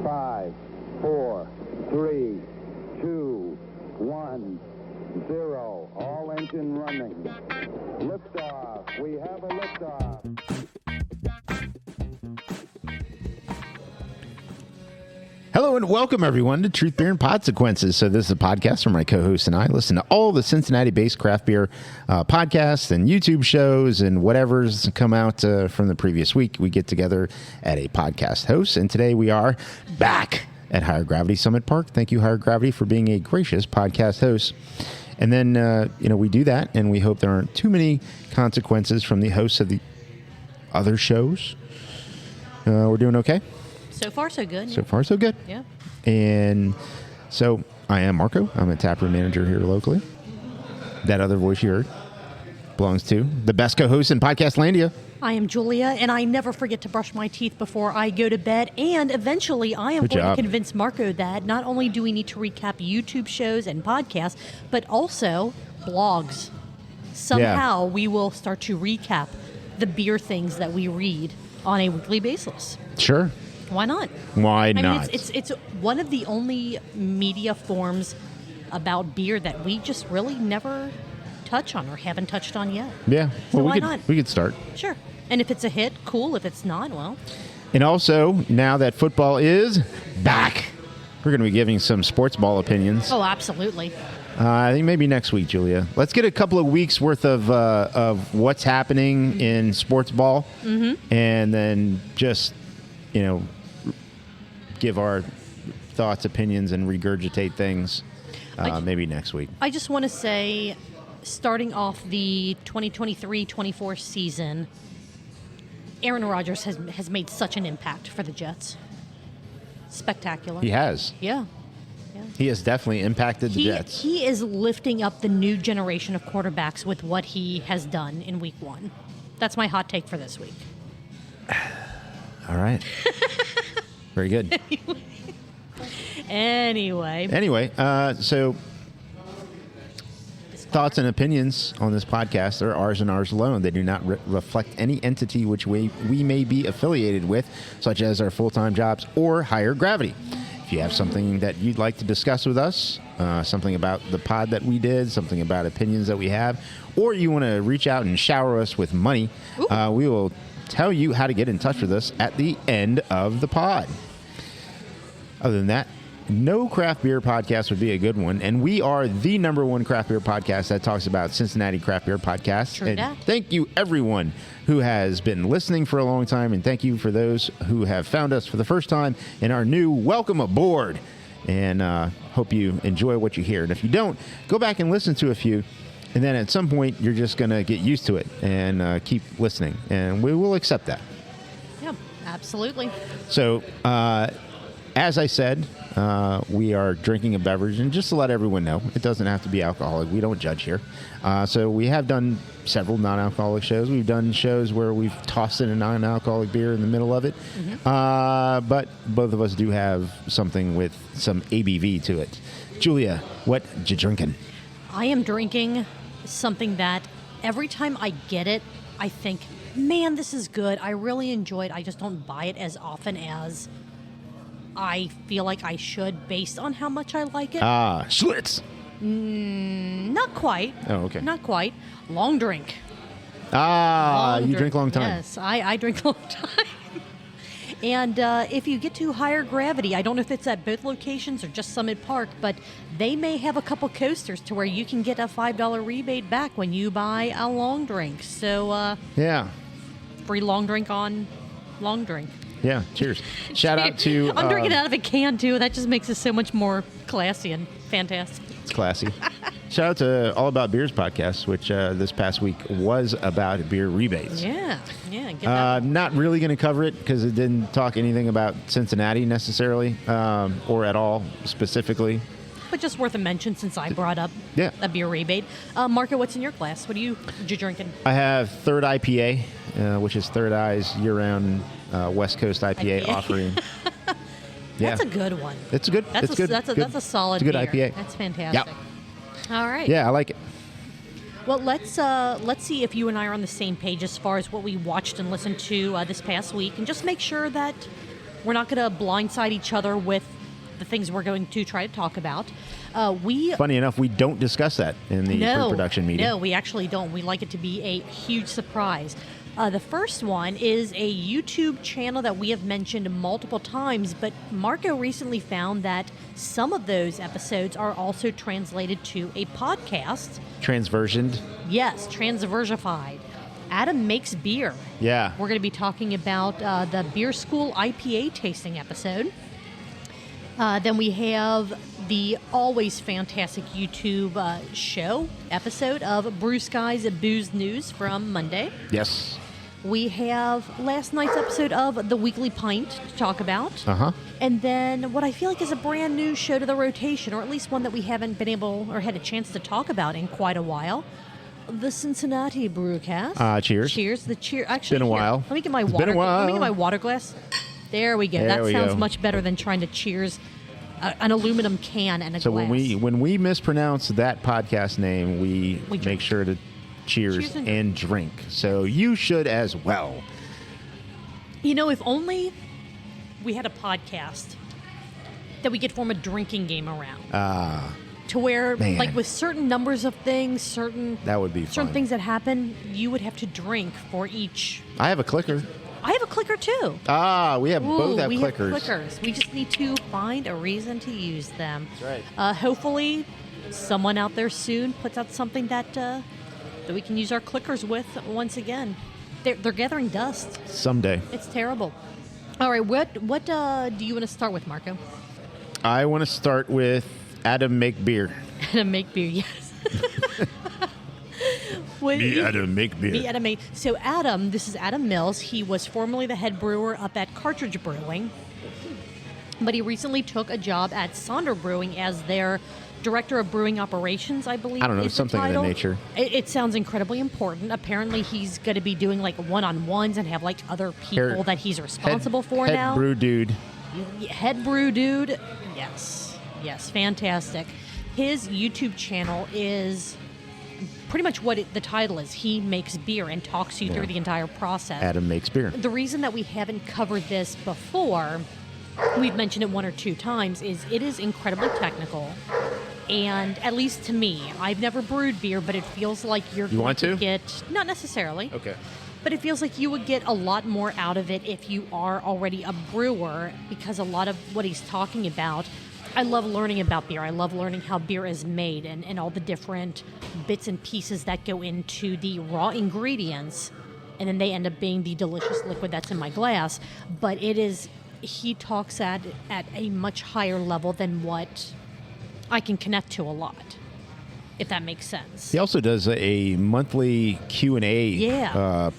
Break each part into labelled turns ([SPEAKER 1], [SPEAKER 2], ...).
[SPEAKER 1] 5, 4, 3, 2, 1, 0. All engine running. Liftoff. We have a liftoff.
[SPEAKER 2] Hello and welcome, everyone, to Truth Beer and Podsequences. So this is a podcast where my co-host and I listen to all the Cincinnati-based craft beer podcasts and YouTube shows and whatever's come out from the previous week. We get together at a podcast host, and today we are back at Higher Gravity Summit Park. Thank you, Higher Gravity, for being a gracious podcast host. And then, we do that, and we hope there aren't too many consequences from the hosts of the other shows. We're doing okay?
[SPEAKER 3] So far, so good.
[SPEAKER 2] So far, so good.
[SPEAKER 3] Yeah.
[SPEAKER 2] And so I am Marco. I'm a taproom manager here locally. That other voice you heard belongs to the best co-host in Podcast Landia.
[SPEAKER 3] I am Julia, and I never forget to brush my teeth before I go to bed. And eventually, I am going to convince Marco that not only do we need to recap YouTube shows and podcasts, but also blogs. Somehow, we will start to recap the beer things that we read on a weekly basis.
[SPEAKER 2] Sure.
[SPEAKER 3] Why not?
[SPEAKER 2] Why
[SPEAKER 3] not?
[SPEAKER 2] I mean,
[SPEAKER 3] it's one of the only media forms about beer that we just really never touch on or haven't touched on yet.
[SPEAKER 2] Yeah.
[SPEAKER 3] So
[SPEAKER 2] well,
[SPEAKER 3] why not?
[SPEAKER 2] We could start.
[SPEAKER 3] Sure. And if it's a hit, cool. If it's not, well.
[SPEAKER 2] And also, now that football is back, we're going to be giving some sports ball opinions.
[SPEAKER 3] Oh, absolutely.
[SPEAKER 2] I think maybe next week, Julia. Let's get a couple of weeks worth of what's happening in sports ball, and then just, give our thoughts, opinions, and regurgitate things maybe next week.
[SPEAKER 3] I just want to say, starting off the 2023-24 season, Aaron Rodgers has made such an impact for the Jets. Spectacular.
[SPEAKER 2] He has.
[SPEAKER 3] Yeah.
[SPEAKER 2] He has definitely impacted the Jets.
[SPEAKER 3] He is lifting up the new generation of quarterbacks with what he has done in week one. That's my hot take for this week.
[SPEAKER 2] All right. Very good.
[SPEAKER 3] Anyway,
[SPEAKER 2] so thoughts and opinions on this podcast are ours and ours alone. They do not reflect any entity which we may be affiliated with, such as our full-time jobs or Higher Gravity. If you have something that you'd like to discuss with us, something about the pod that we did, something about opinions that we have, or you want to reach out and shower us with money, we will tell you how to get in touch with us at the end of the pod. Other than that, no craft beer podcast would be a good one. And we are the number one craft beer podcast that talks about Cincinnati craft beer podcasts.
[SPEAKER 3] True
[SPEAKER 2] and
[SPEAKER 3] that.
[SPEAKER 2] Thank you, everyone who has been listening for a long time. And thank you for those who have found us for the first time and are new. Welcome aboard. And hope you enjoy what you hear. And if you don't, go back and listen to a few. And then at some point, you're just going to get used to it and keep listening. And we will accept that.
[SPEAKER 3] yeah, absolutely.
[SPEAKER 2] So, as I said, we are drinking a beverage, and just to let everyone know, it doesn't have to be alcoholic. We don't judge here. So we have done several non-alcoholic shows. We've done shows where we've tossed in a non-alcoholic beer in the middle of it. But both of us do have something with some ABV to it. Julia, what you drinking?
[SPEAKER 3] I am drinking something that every time I get it, I think, man, this is good. I really enjoy it. I just don't buy it as often as I feel like I should based on how much I like it.
[SPEAKER 2] Schlitz.
[SPEAKER 3] Not quite.
[SPEAKER 2] Oh, okay.
[SPEAKER 3] Not quite. Long drink.
[SPEAKER 2] You drink long time.
[SPEAKER 3] Yes, I drink long time. And if you get to Higher Gravity, I don't know if it's at both locations or just Summit Park, but they may have a couple coasters to where you can get a $5 rebate back when you buy a long drink. So, free long drink on long drink.
[SPEAKER 2] Yeah, cheers. Shout out to...
[SPEAKER 3] I'm drinking out of a can, too. That just makes it so much more classy and fantastic.
[SPEAKER 2] It's classy. Shout out to All About Beers podcast, which this past week was about beer rebates.
[SPEAKER 3] Yeah. Get that.
[SPEAKER 2] Not really going to cover it because it didn't talk anything about Cincinnati necessarily or at all specifically.
[SPEAKER 3] But just worth a mention since I brought up a beer rebate. Marco, what's in your glass? What are you drinking?
[SPEAKER 2] I have Third IPA, which is Third Eye's year-round West Coast IPA offering.
[SPEAKER 3] That's a good one.
[SPEAKER 2] It's good.
[SPEAKER 3] That's
[SPEAKER 2] it's
[SPEAKER 3] a,
[SPEAKER 2] good.
[SPEAKER 3] That's a,
[SPEAKER 2] good.
[SPEAKER 3] that's a solid
[SPEAKER 2] It's a good
[SPEAKER 3] beer.
[SPEAKER 2] IPA.
[SPEAKER 3] That's fantastic.
[SPEAKER 2] Yep.
[SPEAKER 3] All right.
[SPEAKER 2] Yeah, I like it.
[SPEAKER 3] Well, let's see if you and I are on the same page as far as what we watched and listened to this past week, and just make sure that We're not going to blindside each other with the things we're going to try to talk about. Funny
[SPEAKER 2] enough, we don't discuss that in the pre-production meeting.
[SPEAKER 3] No, we actually don't. We like it to be a huge surprise. The first one is a YouTube channel that we have mentioned multiple times, but Marco recently found that some of those episodes are also translated to a podcast.
[SPEAKER 2] Transversioned?
[SPEAKER 3] Yes, transversified. Adam Makes Beer.
[SPEAKER 2] Yeah.
[SPEAKER 3] We're going to be talking about the Beer School IPA tasting episode. Then we have the always fantastic YouTube show episode of Brew Sky's Booze News from Monday.
[SPEAKER 2] Yes.
[SPEAKER 3] We have last night's episode of the Weekly Pint to talk about.
[SPEAKER 2] Uh-huh.
[SPEAKER 3] And then what I feel like is a brand new show to the rotation, or at least one that we haven't been able or had a chance to talk about in quite a while. The Cincinnati Brewcast.
[SPEAKER 2] Cheers.
[SPEAKER 3] Cheers. Actually,
[SPEAKER 2] been a while.
[SPEAKER 3] Let me get my
[SPEAKER 2] It's
[SPEAKER 3] water.
[SPEAKER 2] been a while.
[SPEAKER 3] Let me get my water glass. There we go. That sounds much better than trying to cheers an aluminum can and a glass.
[SPEAKER 2] So when we mispronounce that podcast name, we make sure to cheers and drink. So you should as well.
[SPEAKER 3] You know, if only we had a podcast that we could form a drinking game around. To where, like, with certain numbers of things,
[SPEAKER 2] that would be fun.
[SPEAKER 3] Certain things that happen, you would have to drink for each.
[SPEAKER 2] I have a clicker.
[SPEAKER 3] I have a clicker too.
[SPEAKER 2] We both have clickers.
[SPEAKER 3] Have clickers. We just need to find a reason to use them.
[SPEAKER 2] That's right.
[SPEAKER 3] Hopefully, someone out there soon puts out something that we can use our clickers with once again. They're gathering dust.
[SPEAKER 2] Someday.
[SPEAKER 3] It's terrible. All right, what do you want to start with, Marco?
[SPEAKER 2] I want to start with Adam Make Beer.
[SPEAKER 3] Adam Make Beer, yes.
[SPEAKER 2] Adam Make Beer.
[SPEAKER 3] So Adam, this is Adam Mills. He was formerly the head brewer up at Cartridge Brewing, but he recently took a job at Sonder Brewing as their director of brewing operations, I believe.
[SPEAKER 2] I don't know, something of that nature.
[SPEAKER 3] It sounds incredibly important. Apparently, he's going to be doing like one-on-ones and have like other people that he's responsible for now.
[SPEAKER 2] Head brew dude.
[SPEAKER 3] Head brew dude. Yes, fantastic. His YouTube channel is pretty much what the title is. He makes beer and talks you through the entire process.
[SPEAKER 2] Adam Makes Beer.
[SPEAKER 3] The reason that we haven't covered this before, we've mentioned it one or two times, is it is incredibly technical. And at least to me, I've never brewed beer, but it feels like you're going to get... Not necessarily.
[SPEAKER 2] Okay.
[SPEAKER 3] But it feels like you would get a lot more out of it if you are already a brewer, because a lot of what he's talking about... I love learning about beer. I love learning how beer is made and all the different bits and pieces that go into the raw ingredients, and then they end up being the delicious liquid that's in my glass. But he talks at a much higher level than what I can connect to a lot, if that makes sense.
[SPEAKER 2] He also does a monthly Q&A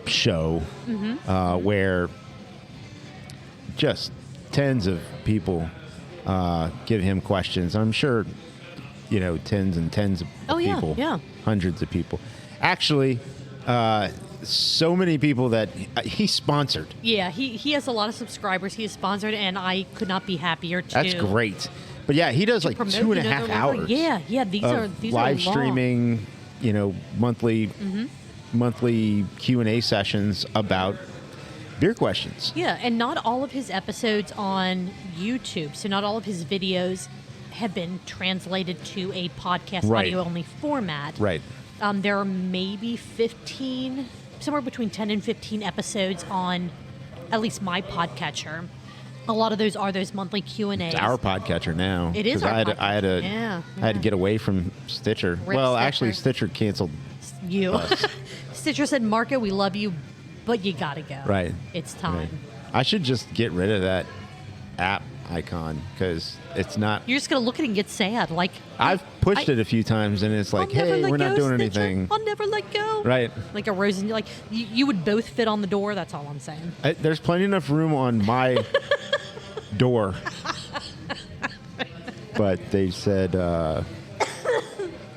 [SPEAKER 2] show where just tens of people give him questions. I'm sure, tens and tens of people.
[SPEAKER 3] Yeah.
[SPEAKER 2] Hundreds of people. Actually, so many people that he's sponsored.
[SPEAKER 3] Yeah, he has a lot of subscribers. He is sponsored, and I could not be happier to.
[SPEAKER 2] That's great. But yeah, he does like 2.5 hours.
[SPEAKER 3] Yeah. These are
[SPEAKER 2] live streaming. Monthly Q&A sessions about beer questions.
[SPEAKER 3] Yeah, and not all of his episodes on YouTube, so not all of his videos have been translated to a podcast audio-only format.
[SPEAKER 2] Right.
[SPEAKER 3] There are maybe 15, somewhere between 10 and 15 episodes on at least my podcatcher. A lot of those are those monthly Q&As.
[SPEAKER 2] It's our podcatcher now.
[SPEAKER 3] It is our podcatcher.
[SPEAKER 2] I had to get away from Stitcher. Actually, Stitcher canceled us.
[SPEAKER 3] Stitcher said, Marco, we love you, but you gotta go.
[SPEAKER 2] Right.
[SPEAKER 3] It's time.
[SPEAKER 2] Right. I should just get rid of that app icon because it's not.
[SPEAKER 3] You're just gonna look at it and get sad. Like
[SPEAKER 2] I've pushed it a few times and it's like, hey, we're not doing anything.
[SPEAKER 3] I'll never let go.
[SPEAKER 2] Right.
[SPEAKER 3] Like a rose, and like you would both fit on the door. That's all I'm saying.
[SPEAKER 2] There's plenty enough room on my door, but they said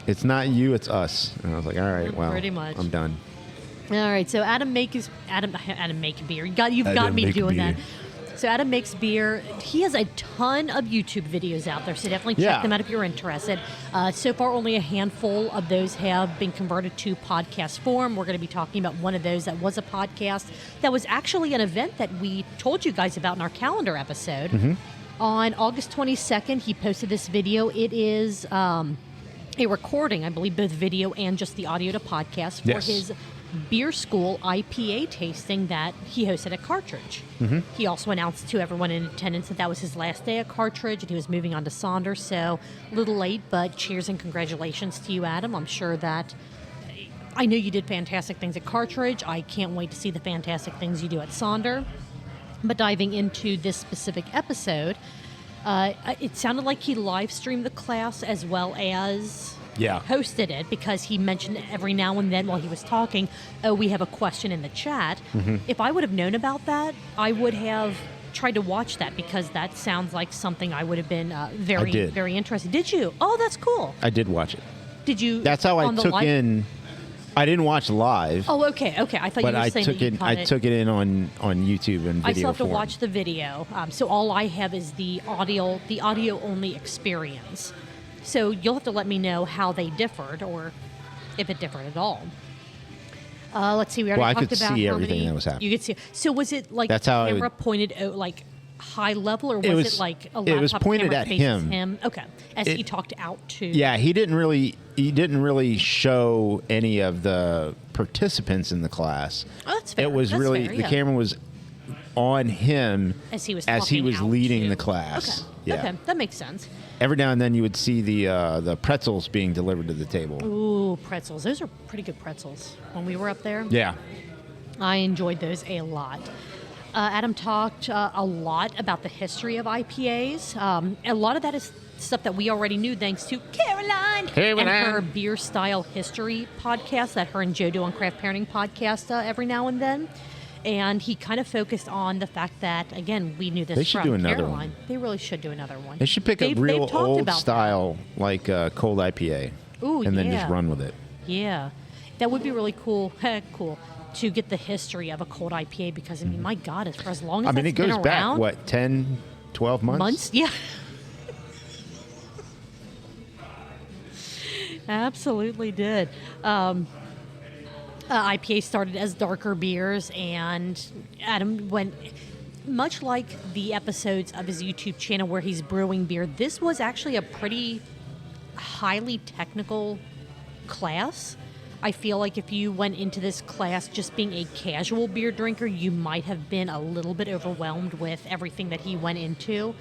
[SPEAKER 2] it's not you, it's us. And I was like, all right, well,
[SPEAKER 3] pretty much.
[SPEAKER 2] I'm done.
[SPEAKER 3] All right, so Adam Make Beer. You've got me doing that. So Adam makes beer. He has a ton of YouTube videos out there, so definitely check them out if you're interested. So far, only a handful of those have been converted to podcast form. We're going to be talking about one of those that was a podcast that was actually an event that we told you guys about in our calendar episode. Mm-hmm. On August 22nd, he posted this video. It is a recording, I believe, both video and just the audio to podcast for his beer school IPA tasting that he hosted at Cartridge. Mm-hmm. He also announced to everyone in attendance that was his last day at Cartridge and he was moving on to Sonder. So a little late, but cheers and congratulations to you, Adam. I'm sure that I know you did fantastic things at Cartridge. I can't wait to see the fantastic things you do at Sonder. But diving into this specific episode, it sounded like he live streamed the class as well as hosted it, because he mentioned every now and then while he was talking, we have a question in the chat. Mm-hmm. If I would have known about that, I would have tried to watch that, because that sounds like something I would have been very interested. Did you? Oh, that's cool.
[SPEAKER 2] I did watch it.
[SPEAKER 3] Did you?
[SPEAKER 2] That's how I took in. I didn't watch live.
[SPEAKER 3] Oh, okay. I thought you were saying that you caught it.
[SPEAKER 2] I took it in on YouTube and video.
[SPEAKER 3] I still have to watch the video. So all I have is the audio only experience. So you'll have to let me know how they differed, or if it differed at all. Let's see. We already talked about
[SPEAKER 2] I could see everything that was happening.
[SPEAKER 3] You could see. So was it like camera pointed out, like high level, or was it like a laptop?
[SPEAKER 2] It was pointed
[SPEAKER 3] camera
[SPEAKER 2] at
[SPEAKER 3] faces
[SPEAKER 2] him.
[SPEAKER 3] Okay, as he talked out to.
[SPEAKER 2] Yeah, he didn't really show any of the participants in the class.
[SPEAKER 3] Oh, that's fair.
[SPEAKER 2] It was the camera was on him
[SPEAKER 3] as he was
[SPEAKER 2] leading the class.
[SPEAKER 3] Okay. Yeah. Okay, that makes sense.
[SPEAKER 2] Every now and then you would see the pretzels being delivered to the table.
[SPEAKER 3] Ooh, pretzels. Those are pretty good pretzels when we were up there.
[SPEAKER 2] Yeah.
[SPEAKER 3] I enjoyed those a lot. Adam talked a lot about the history of IPAs. A lot of that is stuff that we already knew thanks to Caroline and her beer style history podcast that her and Joe do on Craft Parenting Podcast every now and then. And he kind of focused on the fact that, again, we knew this
[SPEAKER 2] they should
[SPEAKER 3] from
[SPEAKER 2] do another
[SPEAKER 3] Caroline.
[SPEAKER 2] one.
[SPEAKER 3] They really should do another one.
[SPEAKER 2] They should pick a real old style, like cold IPA.
[SPEAKER 3] Ooh,
[SPEAKER 2] and then just run with it.
[SPEAKER 3] Yeah. That would be really cool. Cool. To get the history of a cold IPA, because, I mean, my God, for as long as
[SPEAKER 2] it goes back, 10, 12 months?
[SPEAKER 3] Months? Yeah. Absolutely did. IPA started as darker beers, and Adam went, much like the episodes of his YouTube channel where he's brewing beer, this was actually a pretty highly technical class. I feel like if you went into this class just being a casual beer drinker, you might have been a little bit overwhelmed with everything that he went into,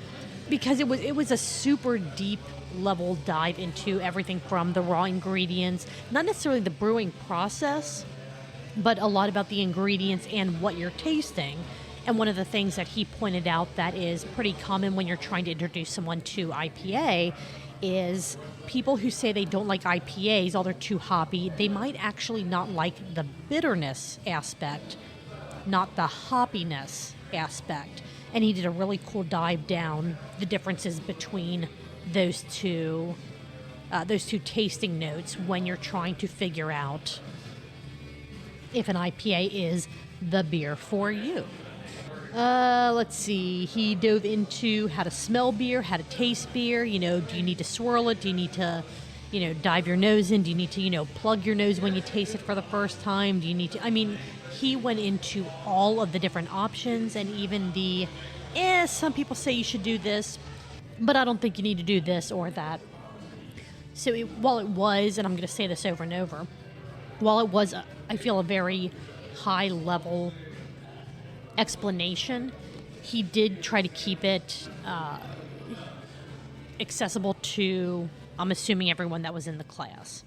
[SPEAKER 3] because it was a super deep level dive into everything from the raw ingredients, not necessarily the brewing process, but a lot about the ingredients and what you're tasting. And one of the things that he pointed out that is pretty common when you're trying to introduce someone to IPA is people who say they don't like IPAs, they're too hoppy, they might actually not like the bitterness aspect, not the hoppiness aspect. And he did a really cool dive down the differences between those two tasting notes when you're trying to figure out if an IPA is the beer for you. Let's see. He dove into how to smell beer, how to taste beer. Do you need to swirl it? Do you need to, dive your nose in? Do you need to, plug your nose when you taste it for the first time? Do you need to, he went into all of the different options, and even the, some people say you should do this, but I don't think you need to do this or that. So while it was, and I'm going to say this over and over, while it was, I feel, a very high level explanation, he did try to keep it accessible to, I'm assuming, everyone that was in the class.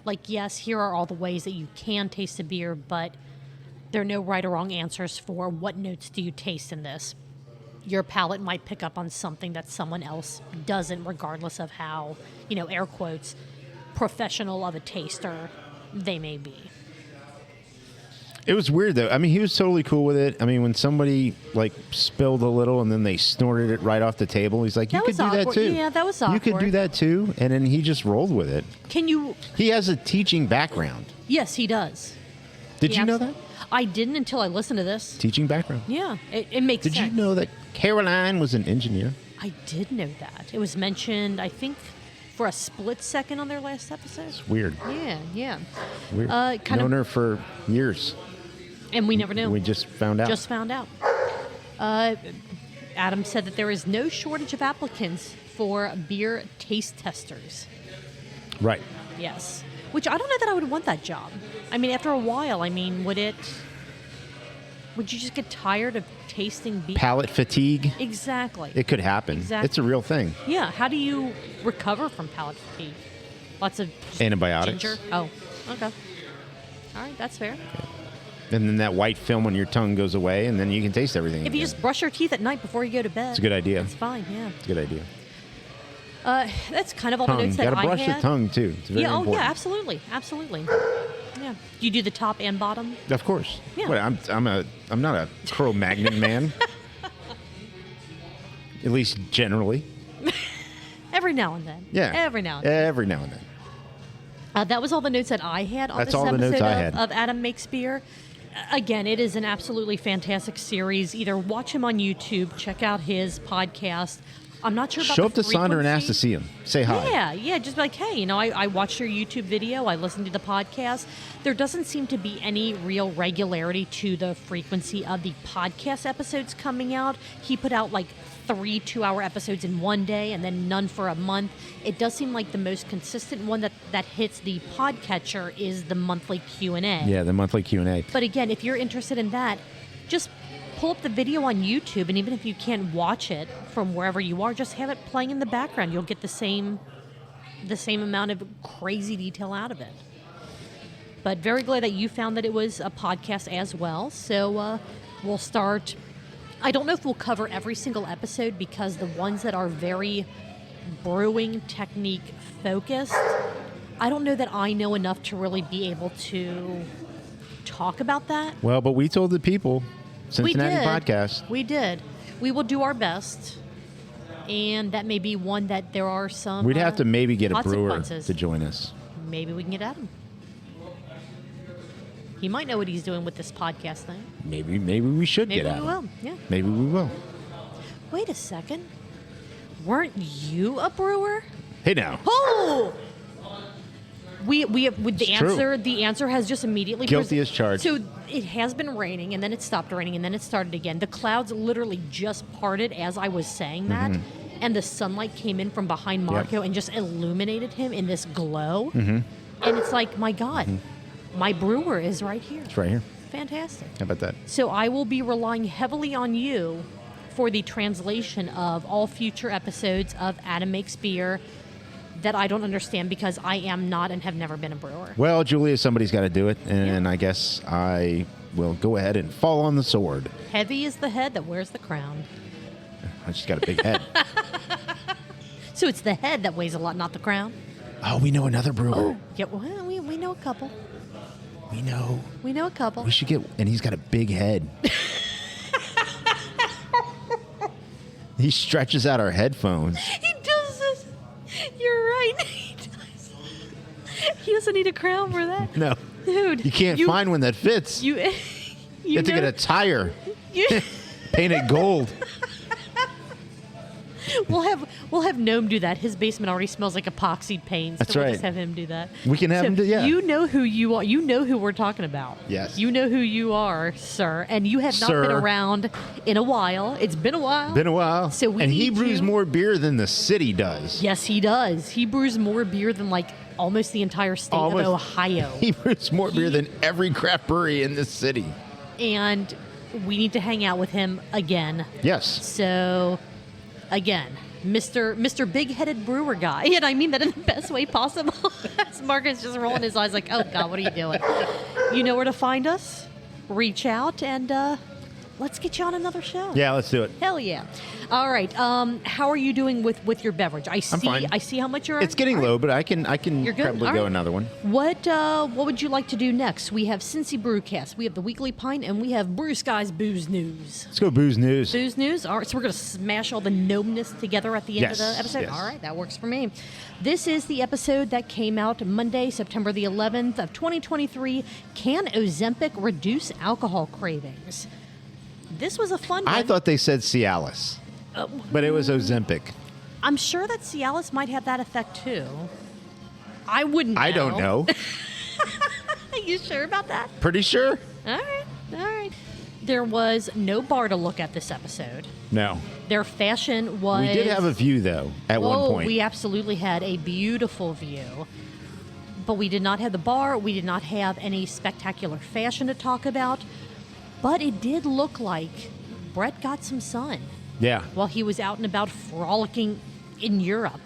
[SPEAKER 3] Like, yes, here are all the ways that you can taste a beer, but there are no right or wrong answers for what notes do you taste in this. Your palate might pick up on something that someone else doesn't, regardless of how, air quotes, professional of a taster they may be.
[SPEAKER 2] It was weird, though. He was totally cool with it. When somebody, spilled a little and then they snorted it right off the table, he's like, you could do that, too.
[SPEAKER 3] Yeah, that was awkward.
[SPEAKER 2] You could do that, too. And then he just rolled with it.
[SPEAKER 3] He has
[SPEAKER 2] a teaching background.
[SPEAKER 3] Yes, he does.
[SPEAKER 2] Did you know that?
[SPEAKER 3] I didn't until I listened to this.
[SPEAKER 2] Teaching background.
[SPEAKER 3] Yeah, it makes sense.
[SPEAKER 2] Did you know that Caroline was an engineer?
[SPEAKER 3] I did know that. It was mentioned, I think, for a split second on their last episode.
[SPEAKER 2] It's weird.
[SPEAKER 3] Yeah.
[SPEAKER 2] Weird. Known her for years.
[SPEAKER 3] And we never knew.
[SPEAKER 2] We just found out.
[SPEAKER 3] Just found out. Adam said that there is no shortage of applicants for beer taste testers.
[SPEAKER 2] Right.
[SPEAKER 3] Yes. Which I don't know that I would want that job. I mean, after a while, would you just get tired of tasting beer?
[SPEAKER 2] Palate fatigue.
[SPEAKER 3] Exactly.
[SPEAKER 2] It could happen.
[SPEAKER 3] Exactly.
[SPEAKER 2] It's a real thing.
[SPEAKER 3] Yeah. How do you recover from palate fatigue? Lots of
[SPEAKER 2] antibiotics.
[SPEAKER 3] Ginger? Oh, okay. All right, that's fair.
[SPEAKER 2] And then that white film on your tongue goes away, and then you can taste everything
[SPEAKER 3] If
[SPEAKER 2] again.
[SPEAKER 3] you just brush your teeth at night before you go to bed.
[SPEAKER 2] It's a good idea.
[SPEAKER 3] It's fine, yeah.
[SPEAKER 2] It's a good idea.
[SPEAKER 3] That's kind of all
[SPEAKER 2] Tongue.
[SPEAKER 3] the notes that I had.
[SPEAKER 2] Gotta brush your tongue, too. It's very important.
[SPEAKER 3] Yeah, absolutely. Yeah. Do you do the top and bottom?
[SPEAKER 2] Of course.
[SPEAKER 3] Yeah.
[SPEAKER 2] Well, I'm not a Cro-Magnon man. At least generally.
[SPEAKER 3] Every now and then.
[SPEAKER 2] Yeah.
[SPEAKER 3] Every now and then.
[SPEAKER 2] Every now and then.
[SPEAKER 3] That was all the notes that I had on
[SPEAKER 2] That's
[SPEAKER 3] this
[SPEAKER 2] all the
[SPEAKER 3] episode
[SPEAKER 2] notes I had.
[SPEAKER 3] of Adam Makes Beer. Again, it is an absolutely fantastic series. Either watch him on YouTube, check out his podcast. I'm not sure about
[SPEAKER 2] Show
[SPEAKER 3] the
[SPEAKER 2] up to Sonder and ask to see him. Say hi.
[SPEAKER 3] Yeah. Just be like, hey, I watched your YouTube video. I listened to the podcast. There doesn't seem to be any real regularity to the frequency of the podcast episodes coming out. He put out like 3 2-hour episodes in one day and then none for a month. It does seem like the most consistent one that hits the podcatcher is the monthly Q&A.
[SPEAKER 2] Yeah, the monthly Q&A.
[SPEAKER 3] But again, if you're interested in that, just pull up the video on YouTube, and even if you can't watch it from wherever you are, just have it playing in the background. You'll get the same amount of crazy detail out of it. But very glad that you found that it was a podcast as well. So we'll start. I don't know if we'll cover every single episode, because the ones that are very brewing technique focused, I don't know that I know enough to really be able to talk about that.
[SPEAKER 2] Well, but we told the people, Cincinnati Podcast.
[SPEAKER 3] We did. We will do our best. And that may be one that there are some
[SPEAKER 2] We'd have to maybe get a brewer
[SPEAKER 3] consequences.
[SPEAKER 2] to join us.
[SPEAKER 3] Maybe we can get Adam. He might know what he's doing with this podcast thing.
[SPEAKER 2] Maybe we should get Adam.
[SPEAKER 3] Maybe we will, yeah.
[SPEAKER 2] Maybe we will.
[SPEAKER 3] Wait a second. Weren't you a brewer?
[SPEAKER 2] Hey now.
[SPEAKER 3] Oh! We with the
[SPEAKER 2] It's
[SPEAKER 3] answer.
[SPEAKER 2] true.
[SPEAKER 3] The answer has just immediately
[SPEAKER 2] Guilty as charged.
[SPEAKER 3] So it has been raining, and then it stopped raining, and then it started again. The clouds literally just parted as I was saying that, and the sunlight came in from behind Marco and just illuminated him in this glow. And it's like, my God, my brewer is right here.
[SPEAKER 2] It's right here.
[SPEAKER 3] Fantastic.
[SPEAKER 2] How about that?
[SPEAKER 3] So I will be relying heavily on you for the translation of all future episodes of Adam Makes Beer that I don't understand, because I am not and have never been a brewer.
[SPEAKER 2] Well, Julia, somebody's got to do it, and I guess I will go ahead and fall on the sword.
[SPEAKER 3] Heavy is the head that wears the crown.
[SPEAKER 2] I just got a big head.
[SPEAKER 3] So it's the head that weighs a lot, not the crown.
[SPEAKER 2] Oh, we know another brewer.
[SPEAKER 3] Yeah, well, we know a couple.
[SPEAKER 2] We know.
[SPEAKER 3] We know a couple.
[SPEAKER 2] We should get, and he's got a big head. He stretches out our headphones.
[SPEAKER 3] He does this. You're right. He does. He doesn't need a crown for that.
[SPEAKER 2] No.
[SPEAKER 3] Dude.
[SPEAKER 2] You can't find one that fits.
[SPEAKER 3] You
[SPEAKER 2] have to get a tire. Paint it gold.
[SPEAKER 3] We'll have Gnome do that. His basement already smells like epoxied paint. So
[SPEAKER 2] That's
[SPEAKER 3] we'll
[SPEAKER 2] right.
[SPEAKER 3] just have him do that.
[SPEAKER 2] We can have him do, yeah.
[SPEAKER 3] You know who you are. You know who we're talking about.
[SPEAKER 2] Yes.
[SPEAKER 3] You know who you are, sir. And you have not been around in a while. It's been a while.
[SPEAKER 2] Been a while.
[SPEAKER 3] So we
[SPEAKER 2] and he
[SPEAKER 3] need
[SPEAKER 2] brews
[SPEAKER 3] you.
[SPEAKER 2] more beer than the city does.
[SPEAKER 3] Yes, he does. He brews more beer than like almost the entire state of Ohio.
[SPEAKER 2] He brews more beer than every craft brewery in this city.
[SPEAKER 3] And we need to hang out with him again.
[SPEAKER 2] Yes.
[SPEAKER 3] So, again, Mr. Big-Headed Brewer Guy. And I mean that in the best way possible. Marcus just rolling his eyes like, oh, God, what are you doing? You know where to find us. Reach out and let's get you on another show.
[SPEAKER 2] Yeah, let's do it.
[SPEAKER 3] Hell yeah. All right. How are you doing with your beverage?
[SPEAKER 2] I'm fine.
[SPEAKER 3] I see how much you're.
[SPEAKER 2] It's getting low, but I can
[SPEAKER 3] You're good?
[SPEAKER 2] probably
[SPEAKER 3] All
[SPEAKER 2] go
[SPEAKER 3] right.
[SPEAKER 2] another one.
[SPEAKER 3] What would you like to do next? We have Cincy Brewcast, we have the Weekly Pint, and we have Brewcast Booze News.
[SPEAKER 2] Let's go booze news.
[SPEAKER 3] Booze News. All right, so we're going to smash all the gnomeness together at the end of the
[SPEAKER 2] Yes,
[SPEAKER 3] episode.
[SPEAKER 2] yes.
[SPEAKER 3] All right, that works for me. This is the episode that came out Monday, September the 11th of 2023. Can Ozempic reduce alcohol cravings? This was a fun one.
[SPEAKER 2] I thought they said Cialis, but it was Ozempic.
[SPEAKER 3] I'm sure that Cialis might have that effect too. I wouldn't know.
[SPEAKER 2] I don't know.
[SPEAKER 3] Are you sure about that?
[SPEAKER 2] Pretty sure.
[SPEAKER 3] All right. There was no bar to look at this episode.
[SPEAKER 2] No.
[SPEAKER 3] Their fashion was...
[SPEAKER 2] We did have a view, though, at one point.
[SPEAKER 3] We absolutely had a beautiful view. But we did not have the bar. We did not have any spectacular fashion to talk about. But it did look like Bret got some sun
[SPEAKER 2] Yeah.
[SPEAKER 3] while he was out and about frolicking in Europe.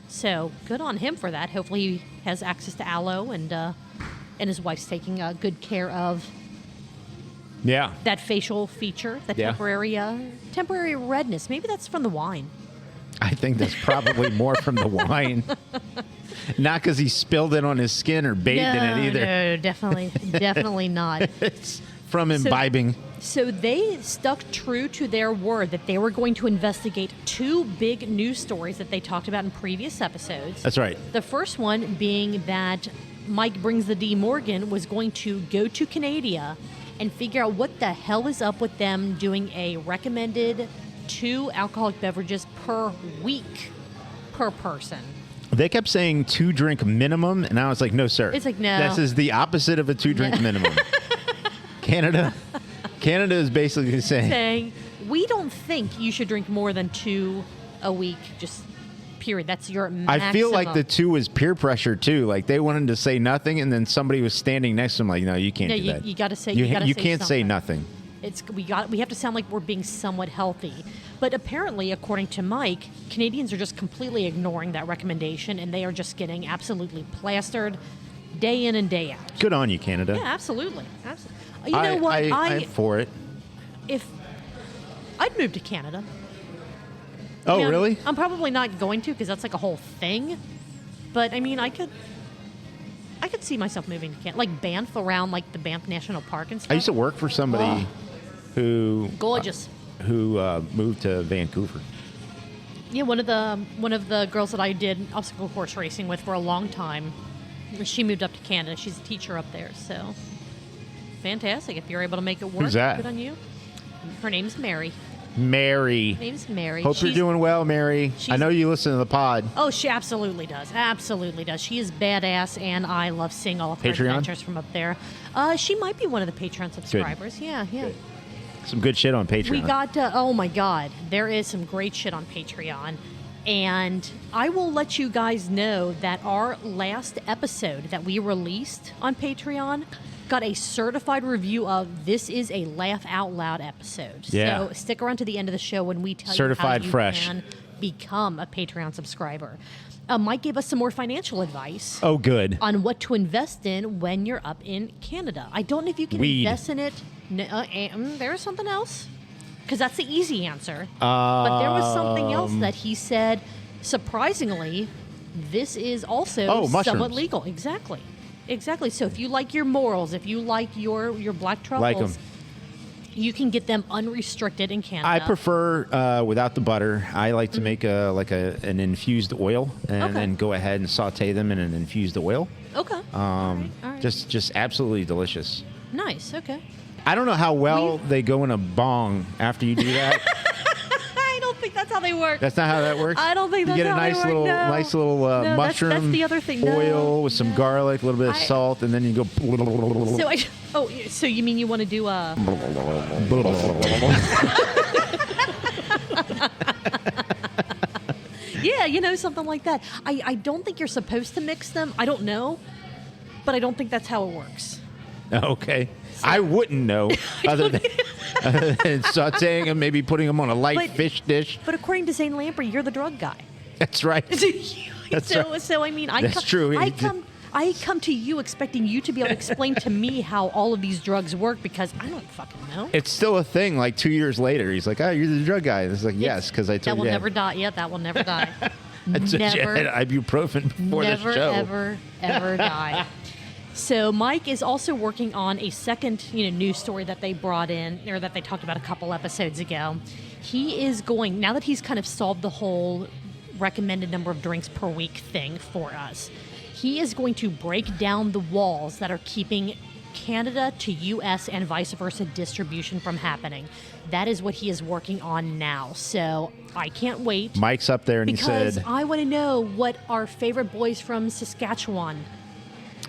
[SPEAKER 3] So good on him for that. Hopefully he has access to aloe and his wife's taking good care of
[SPEAKER 2] Yeah.
[SPEAKER 3] that facial feature, that
[SPEAKER 2] Yeah.
[SPEAKER 3] temporary redness. Maybe that's from the wine.
[SPEAKER 2] I think that's probably more from the wine. Not because he spilled it on his skin or bathed in it either.
[SPEAKER 3] No, definitely not.
[SPEAKER 2] It's from imbibing.
[SPEAKER 3] So they stuck true to their word that they were going to investigate two big news stories that they talked about in previous episodes.
[SPEAKER 2] That's right.
[SPEAKER 3] The first one being that Mike Brings the D. Morgan was going to go to Canada and figure out what the hell is up with them doing a recommended 2 alcoholic beverages per week per person.
[SPEAKER 2] They kept saying 2-drink minimum, and I was like, no, sir.
[SPEAKER 3] It's like, no.
[SPEAKER 2] This is the opposite of a 2-drink minimum. Canada is basically saying,
[SPEAKER 3] we don't think you should drink more than 2 a week, just period. That's your maximum.
[SPEAKER 2] I feel like the 2 was peer pressure, too. Like, they wanted to say nothing, and then somebody was standing next to them like, no, you can't do that.
[SPEAKER 3] You got to say
[SPEAKER 2] You
[SPEAKER 3] say
[SPEAKER 2] can't say
[SPEAKER 3] something.
[SPEAKER 2] nothing.
[SPEAKER 3] We have to sound like we're being somewhat healthy. But apparently, according to Mike, Canadians are just completely ignoring that recommendation, and they are just getting absolutely plastered day in and day out.
[SPEAKER 2] Good on you, Canada.
[SPEAKER 3] Yeah, absolutely. You know what?
[SPEAKER 2] I'm for it.
[SPEAKER 3] If I'd move to Canada.
[SPEAKER 2] Oh,
[SPEAKER 3] You know,
[SPEAKER 2] really?
[SPEAKER 3] I'm probably not going to because that's like a whole thing. But I mean, I could see myself moving to Canada, like Banff, around like the Banff National Park and stuff.
[SPEAKER 2] I used to work for somebody who
[SPEAKER 3] Gorgeous.
[SPEAKER 2] Who moved to Vancouver.
[SPEAKER 3] Yeah, one of the girls that I did obstacle course racing with for a long time, she moved up to Canada. She's a teacher up there, so fantastic. If you're able to make it work,
[SPEAKER 2] Who's that?
[SPEAKER 3] good on you. Her name's Mary.
[SPEAKER 2] Mary.
[SPEAKER 3] Her name's Mary.
[SPEAKER 2] Hope you're doing well, Mary. I know you listen to the pod.
[SPEAKER 3] Oh, she absolutely does. Absolutely does. She is badass, and I love seeing all of her
[SPEAKER 2] Patreon?
[SPEAKER 3] adventures from up there. She might be one of the Patreon subscribers. Good. Yeah.
[SPEAKER 2] Good. Some good shit on Patreon.
[SPEAKER 3] We got, oh my God, there is some great shit on Patreon. And I will let you guys know that our last episode that we released on Patreon got a certified review of this is a laugh out loud episode.
[SPEAKER 2] Yeah.
[SPEAKER 3] So stick around to the end of the show when we tell
[SPEAKER 2] Certified
[SPEAKER 3] you how
[SPEAKER 2] fresh.
[SPEAKER 3] you can become a Patreon subscriber. Mike gave us some more financial advice.
[SPEAKER 2] Oh, good.
[SPEAKER 3] On what to invest in when you're up in Canada. I don't know if you can
[SPEAKER 2] Weed.
[SPEAKER 3] invest in it. No, there's something else. Because that's the easy answer. But there was something else that he said, surprisingly, this is also somewhat
[SPEAKER 2] mushrooms.
[SPEAKER 3] legal. Exactly. So if you like your morels, if you like your black truffles,
[SPEAKER 2] Like 'em.
[SPEAKER 3] you can get them unrestricted in Canada.
[SPEAKER 2] I prefer without the butter. I like to make an infused oil and then go ahead and saute them in an infused oil.
[SPEAKER 3] Okay. All right.
[SPEAKER 2] Just absolutely delicious.
[SPEAKER 3] Nice. Okay.
[SPEAKER 2] I don't know how well they go in a bong after you do that.
[SPEAKER 3] I don't think that's how they work.
[SPEAKER 2] That's not how that works.
[SPEAKER 3] I don't think that's
[SPEAKER 2] you get a
[SPEAKER 3] how they
[SPEAKER 2] nice
[SPEAKER 3] work,
[SPEAKER 2] little,
[SPEAKER 3] no.
[SPEAKER 2] nice little
[SPEAKER 3] No,
[SPEAKER 2] mushroom
[SPEAKER 3] that's the other thing. No.
[SPEAKER 2] oil with some garlic, a little bit of
[SPEAKER 3] I-
[SPEAKER 2] salt, and then you go.
[SPEAKER 3] So you mean you want to do a? Yeah, something like that. I don't think you're supposed to mix them. I don't know, but I don't think that's how it works.
[SPEAKER 2] Okay. I wouldn't know other than sauteing them, maybe putting them on a light fish dish.
[SPEAKER 3] But according to Zane Lamprey, you're the drug guy.
[SPEAKER 2] That's right. That's right.
[SPEAKER 3] So I mean,
[SPEAKER 2] That's true.
[SPEAKER 3] I come to you expecting you to be able to explain to me how all of these drugs work because I don't fucking know.
[SPEAKER 2] It's still a thing. Like 2 years later, he's like, "Oh, you're the drug guy." It's like, yes, because I told you
[SPEAKER 3] that will never die. Yeah, that will never die.
[SPEAKER 2] I told you I had ibuprofen before this show.
[SPEAKER 3] Never, ever die. So Mike is also working on a second, news story that they brought in, or that they talked about a couple episodes ago. He is going, now that he's kind of solved the whole recommended number of drinks per week thing for us, he is going to break down the walls that are keeping Canada to U.S. and vice versa distribution from happening. That is what he is working on now. So I can't wait.
[SPEAKER 2] Mike's up there and he said,
[SPEAKER 3] because I want to know what our favorite boys from Saskatchewan,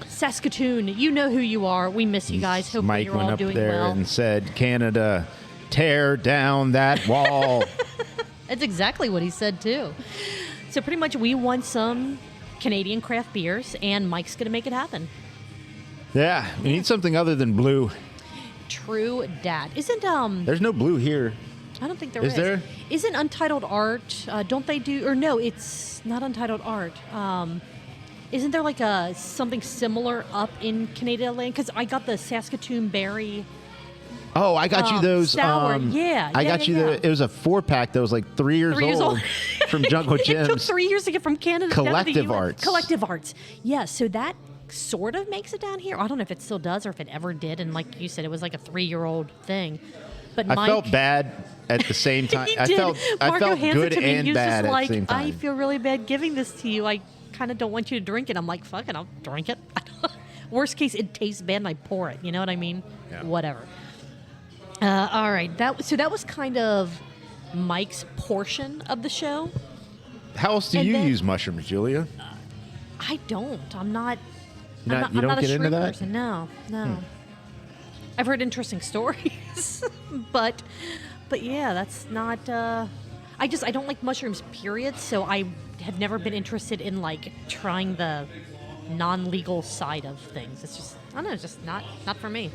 [SPEAKER 3] Saskatoon, you know who you are. We miss you guys. Hopefully
[SPEAKER 2] Mike
[SPEAKER 3] you're
[SPEAKER 2] went
[SPEAKER 3] all
[SPEAKER 2] up
[SPEAKER 3] doing
[SPEAKER 2] there
[SPEAKER 3] well.
[SPEAKER 2] and said, "Canada, tear down that wall."
[SPEAKER 3] That's exactly what he said, too. So pretty much we want some Canadian craft beers, and Mike's going to make it happen.
[SPEAKER 2] Yeah, we need something other than blue.
[SPEAKER 3] True dat. Isn't,
[SPEAKER 2] There's no blue here.
[SPEAKER 3] I don't think there is.
[SPEAKER 2] Is there?
[SPEAKER 3] Isn't Untitled Art, don't they do, or no, it's not Untitled Art. Isn't there like something similar up in Canadian land? Because I got the Saskatoon Berry.
[SPEAKER 2] Oh, I got you those.
[SPEAKER 3] Sour.
[SPEAKER 2] I got you the. It was a 4-pack that was like 3 years old from Jungle
[SPEAKER 3] It took
[SPEAKER 2] Jim's.
[SPEAKER 3] 3 years to get from Canada down to the
[SPEAKER 2] Collective
[SPEAKER 3] US.
[SPEAKER 2] Arts.
[SPEAKER 3] Collective Arts. Yeah, so that sort of makes it down here. I don't know if it still does or if it ever did. And like you said, it was like a 3-year-old thing. But
[SPEAKER 2] I
[SPEAKER 3] Mike,
[SPEAKER 2] felt bad at the same time.
[SPEAKER 3] He
[SPEAKER 2] I
[SPEAKER 3] did.
[SPEAKER 2] felt
[SPEAKER 3] Marco hands
[SPEAKER 2] good
[SPEAKER 3] it to me.
[SPEAKER 2] and
[SPEAKER 3] He was
[SPEAKER 2] bad
[SPEAKER 3] just
[SPEAKER 2] at
[SPEAKER 3] like,
[SPEAKER 2] the same time.
[SPEAKER 3] I feel really bad giving this to you. I kind of don't want you to drink it. I'm like, fuck it, I'll drink it. Worst case, it tastes bad and I pour it. You know what I mean?
[SPEAKER 2] Yeah.
[SPEAKER 3] Whatever. All right. So that was kind of Mike's portion of the show.
[SPEAKER 2] How else do
[SPEAKER 3] And
[SPEAKER 2] you
[SPEAKER 3] then-
[SPEAKER 2] use mushrooms, Julia?
[SPEAKER 3] I don't. I'm not.
[SPEAKER 2] You
[SPEAKER 3] I'm
[SPEAKER 2] don't
[SPEAKER 3] not a
[SPEAKER 2] get into
[SPEAKER 3] shrimp
[SPEAKER 2] that?
[SPEAKER 3] person. No. I've heard interesting stories, but yeah, that's not. I don't like mushrooms. Period. So I have never been interested in like trying the non-legal side of things. It's just I don't know. It's just not for me.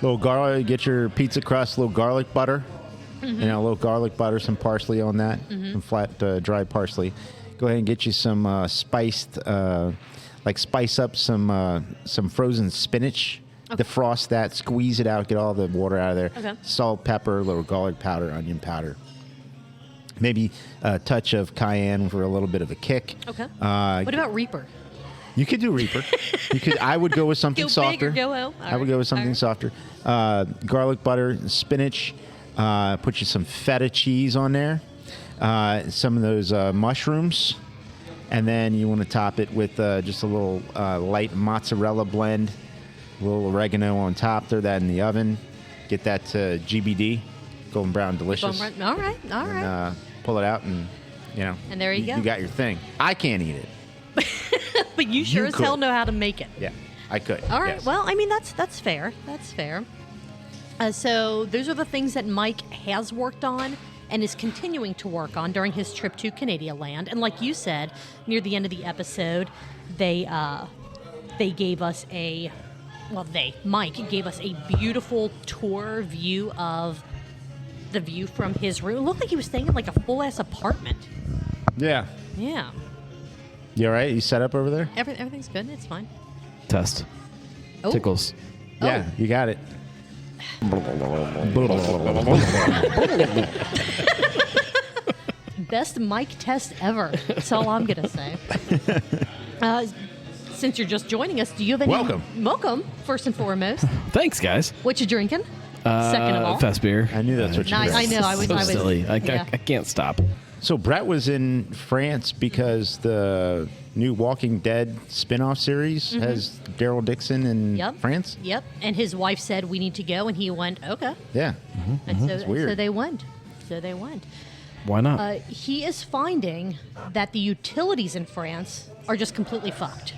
[SPEAKER 2] Little garlic. Get your pizza crust. Little garlic butter.
[SPEAKER 3] Mm-hmm.
[SPEAKER 2] A little garlic butter, some parsley on that, some flat dried parsley. Go ahead and get you some spiced, spice up some frozen spinach.
[SPEAKER 3] Okay.
[SPEAKER 2] Defrost that, squeeze it out, get all the water out of there.
[SPEAKER 3] Okay.
[SPEAKER 2] Salt, pepper, a little garlic powder, onion powder. Maybe a touch of cayenne for a little bit of a kick.
[SPEAKER 3] Okay. What about Reaper?
[SPEAKER 2] You could do Reaper. I would go with something
[SPEAKER 3] Go
[SPEAKER 2] softer.
[SPEAKER 3] big or go home.
[SPEAKER 2] I would go with something softer. Garlic butter, spinach. Put you some feta cheese on there. Some of those mushrooms. And then you want to top it with just a little light mozzarella blend. A little oregano on top. Throw that in the oven. Get that to GBD. Golden brown delicious.
[SPEAKER 3] All right.
[SPEAKER 2] And, pull it out and,
[SPEAKER 3] And there you go.
[SPEAKER 2] You got your thing. I can't eat it.
[SPEAKER 3] But you sure as
[SPEAKER 2] could.
[SPEAKER 3] hell know how to make it.
[SPEAKER 2] Yeah, I could.
[SPEAKER 3] All right.
[SPEAKER 2] Yes.
[SPEAKER 3] Well, I mean that's fair. That's fair. So those are the things that Mike has worked on and is continuing to work on during his trip to Canadian land. And like you said, near the end of the episode, they gave us Mike gave us a beautiful tour view of the view from his room. It looked like he was staying in like a full ass apartment.
[SPEAKER 2] Yeah.
[SPEAKER 3] Yeah.
[SPEAKER 2] You all right? You set up over there?
[SPEAKER 3] Everything's good. It's fine.
[SPEAKER 4] Test.
[SPEAKER 3] Oh.
[SPEAKER 4] Tickles.
[SPEAKER 2] Yeah, you got it.
[SPEAKER 3] Best mic test ever. That's all I'm going to say. Since you're just joining us, do you have any... Welcome, first and foremost.
[SPEAKER 4] Thanks, guys.
[SPEAKER 3] What you drinking? Second of all.
[SPEAKER 4] Fest beer.
[SPEAKER 2] I knew that's what you
[SPEAKER 3] Nice.
[SPEAKER 2] were.
[SPEAKER 3] I know. I was
[SPEAKER 4] silly.
[SPEAKER 3] yeah.
[SPEAKER 4] I can't stop.
[SPEAKER 2] So Bret was in France because the new Walking Dead spin-off series has Daryl Dixon in France?
[SPEAKER 3] Yep. And his wife said, we need to go. And he went, okay.
[SPEAKER 2] Yeah.
[SPEAKER 3] And so,
[SPEAKER 2] It's weird.
[SPEAKER 3] so they went.
[SPEAKER 4] Why not?
[SPEAKER 3] He is finding that the utilities in France are just completely fucked.